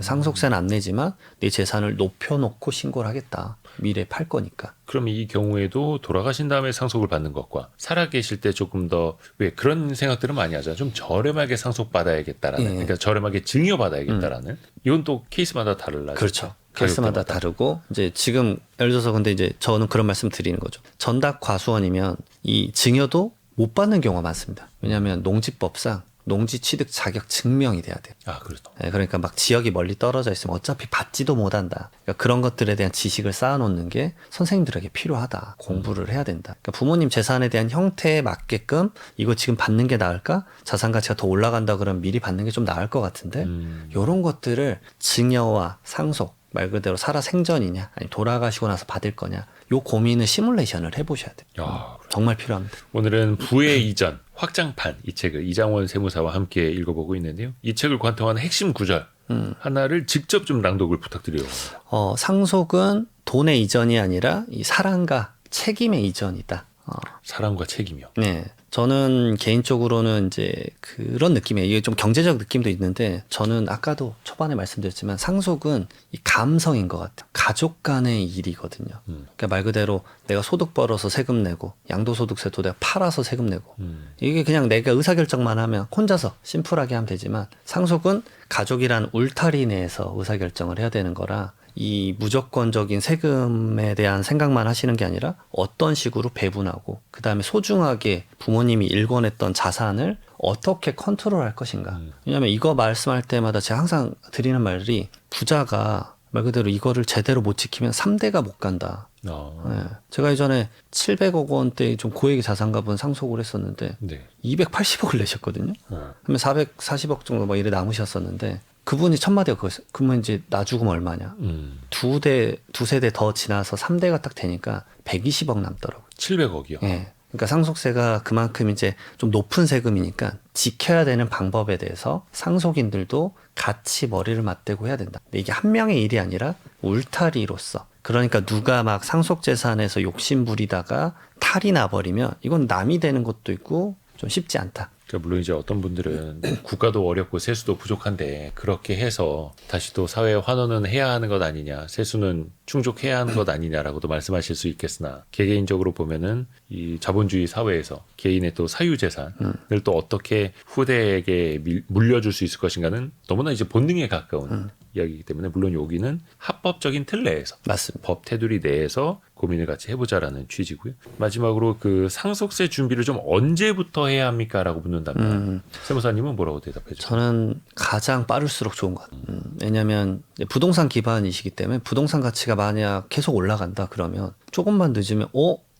상속세는 안 내지만 내 재산을 높여놓고 신고를 하겠다. 미래에 팔 거니까. 그럼 이 경우에도 돌아가신 다음에 상속을 받는 것과 살아계실 때 조금 더 왜 그런 생각들은 많이 하잖아요. 좀 저렴하게 상속받아야겠다라는 예. 그러니까 저렴하게 증여받아야겠다라는 이건 또 케이스마다 달라요. 그렇죠. 케이스마다 가격대마다. 다르고 이제 지금 예를 들어서 근데 이제 저는 그런 말씀 드리는 거죠. 전담 과수원이면 이 증여도 못 받는 경우가 많습니다. 왜냐하면 농지법상 농지 취득 자격 증명이 돼야 돼요. 아, 그렇죠. 네, 그러니까 막 지역이 멀리 떨어져 있으면 어차피 받지도 못한다. 그러니까 그런 것들에 대한 지식을 쌓아놓는 게 선생님들에게 필요하다. 공부를 해야 된다. 그러니까 부모님 재산에 대한 형태에 맞게끔 이거 지금 받는 게 나을까? 자산 가치가 더 올라간다 그러면 미리 받는 게 좀 나을 것 같은데 이런 것들을 증여와 상속 말 그대로 살아 생전이냐 아니 돌아가시고 나서 받을 거냐 요 고민을 시뮬레이션을 해보셔야 돼요. 야, 정말 필요합니다. 오늘은 부의 이전 확장판 이 책을 이장원 세무사와 함께 읽어보고 있는데요. 이 책을 관통하는 핵심 구절 하나를 직접 좀 낭독을 부탁드려요. 상속은 돈의 이전이 아니라 이 사랑과 책임의 이전이다. 사랑과 책임이요. 네. 저는 개인적으로는 이제 그런 느낌이에요. 이게 좀 경제적 느낌도 있는데 저는 아까도 초반에 말씀드렸지만 상속은 이 감성인 것 같아요. 가족 간의 일이거든요. 그러니까 말 그대로 내가 소득 벌어서 세금 내고 양도소득세도 내가 팔아서 세금 내고 이게 그냥 내가 의사결정만 하면 혼자서 심플하게 하면 되지만 상속은 가족이란 울타리 내에서 의사결정을 해야 되는 거라 이 무조건적인 세금에 대한 생각만 하시는 게 아니라 어떤 식으로 배분하고 그 다음에 소중하게 부모님이 일궈냈던 자산을 어떻게 컨트롤할 것인가. 왜냐하면 이거 말씀할 때마다 제가 항상 드리는 말이 부자가 말 그대로 이거를 제대로 못 지키면 3대가 못 간다. 네. 제가 예전에 700억 원대 좀 고액의 자산가분 상속을 했었는데 네. 280억을 내셨거든요. 그러면 440억 정도 뭐 이래 남으셨었는데 그분이 천마디가 그거였어요. 그러면 이제 나 죽으면 얼마냐. 두 세대 더 지나서 3대가 딱 되니까 120억 남더라고요. 700억이요. 예. 그러니까 상속세가 그만큼 이제 좀 높은 세금이니까 지켜야 되는 방법에 대해서 상속인들도 같이 머리를 맞대고 해야 된다. 근데 이게 한 명의 일이 아니라 울타리로서. 그러니까 누가 막 상속재산에서 욕심 부리다가 탈이 나버리면 이건 남이 되는 것도 있고 좀 쉽지 않다. 그러니까 물론 이제 어떤 분들은 국가도 어렵고 세수도 부족한데 그렇게 해서 다시 또 사회 환원은 해야 하는 것 아니냐, 세수는 충족해야 하는 것 아니냐라고도 말씀하실 수 있겠으나 개개인적으로 보면은 이 자본주의 사회에서 개인의 또 사유재산을 또 어떻게 후대에게 물려줄 수 있을 것인가는 너무나 이제 본능에 가까운 이야기이기 때문에 물론 여기는 합법적인 틀 내에서 맞습니다. 법 테두리 내에서 고민을 같이 해보자라는 취지고요. 마지막으로 그 상속세 준비를 좀 언제부터 해야 합니까라고 묻는다면 세무사님은 뭐라고 대답해 주세요? 저는 가장 빠를수록 좋은 것 같아요. 왜냐하면 부동산 기반이시기 때문에 부동산 가치가 만약 계속 올라간다 그러면 조금만 늦으면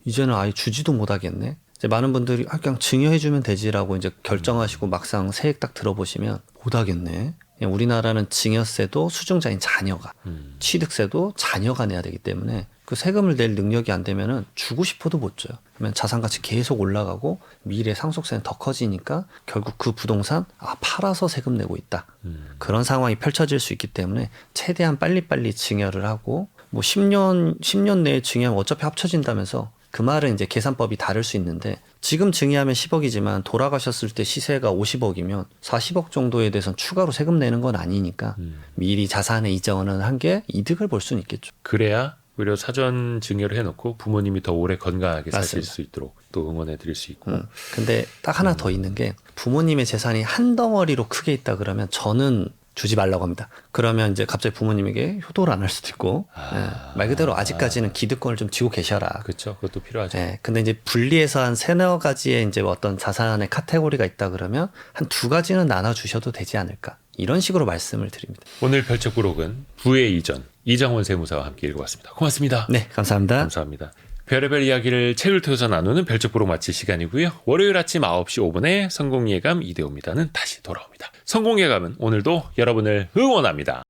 이제는 아예 주지도 못하겠네. 이제 많은 분들이 그냥 증여해주면 되지라고 이제 결정하시고 막상 세액 딱 들어보시면 못하겠네. 우리나라는 증여세도 수증자인 자녀가, 취득세도 자녀가 내야 되기 때문에 그 세금을 낼 능력이 안 되면은 주고 싶어도 못 줘요. 그러면 자산가치 계속 올라가고 미래 상속세는 더 커지니까 결국 그 부동산 팔아서 세금 내고 있다. 그런 상황이 펼쳐질 수 있기 때문에 최대한 빨리빨리 증여를 하고 뭐 10년 내에 증여하면 어차피 합쳐진다면서 그 말은 이제 계산법이 다를 수 있는데 지금 증여하면 10억이지만 돌아가셨을 때 시세가 50억이면 40억 정도에 대해서는 추가로 세금 내는 건 아니니까 미리 자산의 이전을 한 게 이득을 볼 수는 있겠죠. 그래야 오히려 사전 증여를 해놓고 부모님이 더 오래 건강하게 사실 맞습니다. 수 있도록 또 응원해 드릴 수 있고. 근데 딱 하나 더 있는 게 부모님의 재산이 한 덩어리로 크게 있다 그러면 저는 주지 말라고 합니다. 그러면 이제 갑자기 부모님에게 효도를 안 할 수도 있고 말 그대로 아직까지는 기득권을 좀 쥐고 계셔라. 그렇죠. 그것도 필요하죠. 근데 이제 분리해서 한 세네 가지의 이제 어떤 자산의 카테고리가 있다 그러면 한 두 가지는 나눠 주셔도 되지 않을까. 이런 식으로 말씀을 드립니다. 오늘 별책부록은 부의 이전 이장원 세무사와 함께 읽어봤습니다. 고맙습니다. 네, 감사합니다. 감사합니다. 별의별 이야기를 책을 통해서 나누는 별책부록 마칠 시간이고요. 월요일 아침 9시 5분에 성공예감 이대호입니다는 다시 돌아옵니다. 성공예감은 오늘도 여러분을 응원합니다.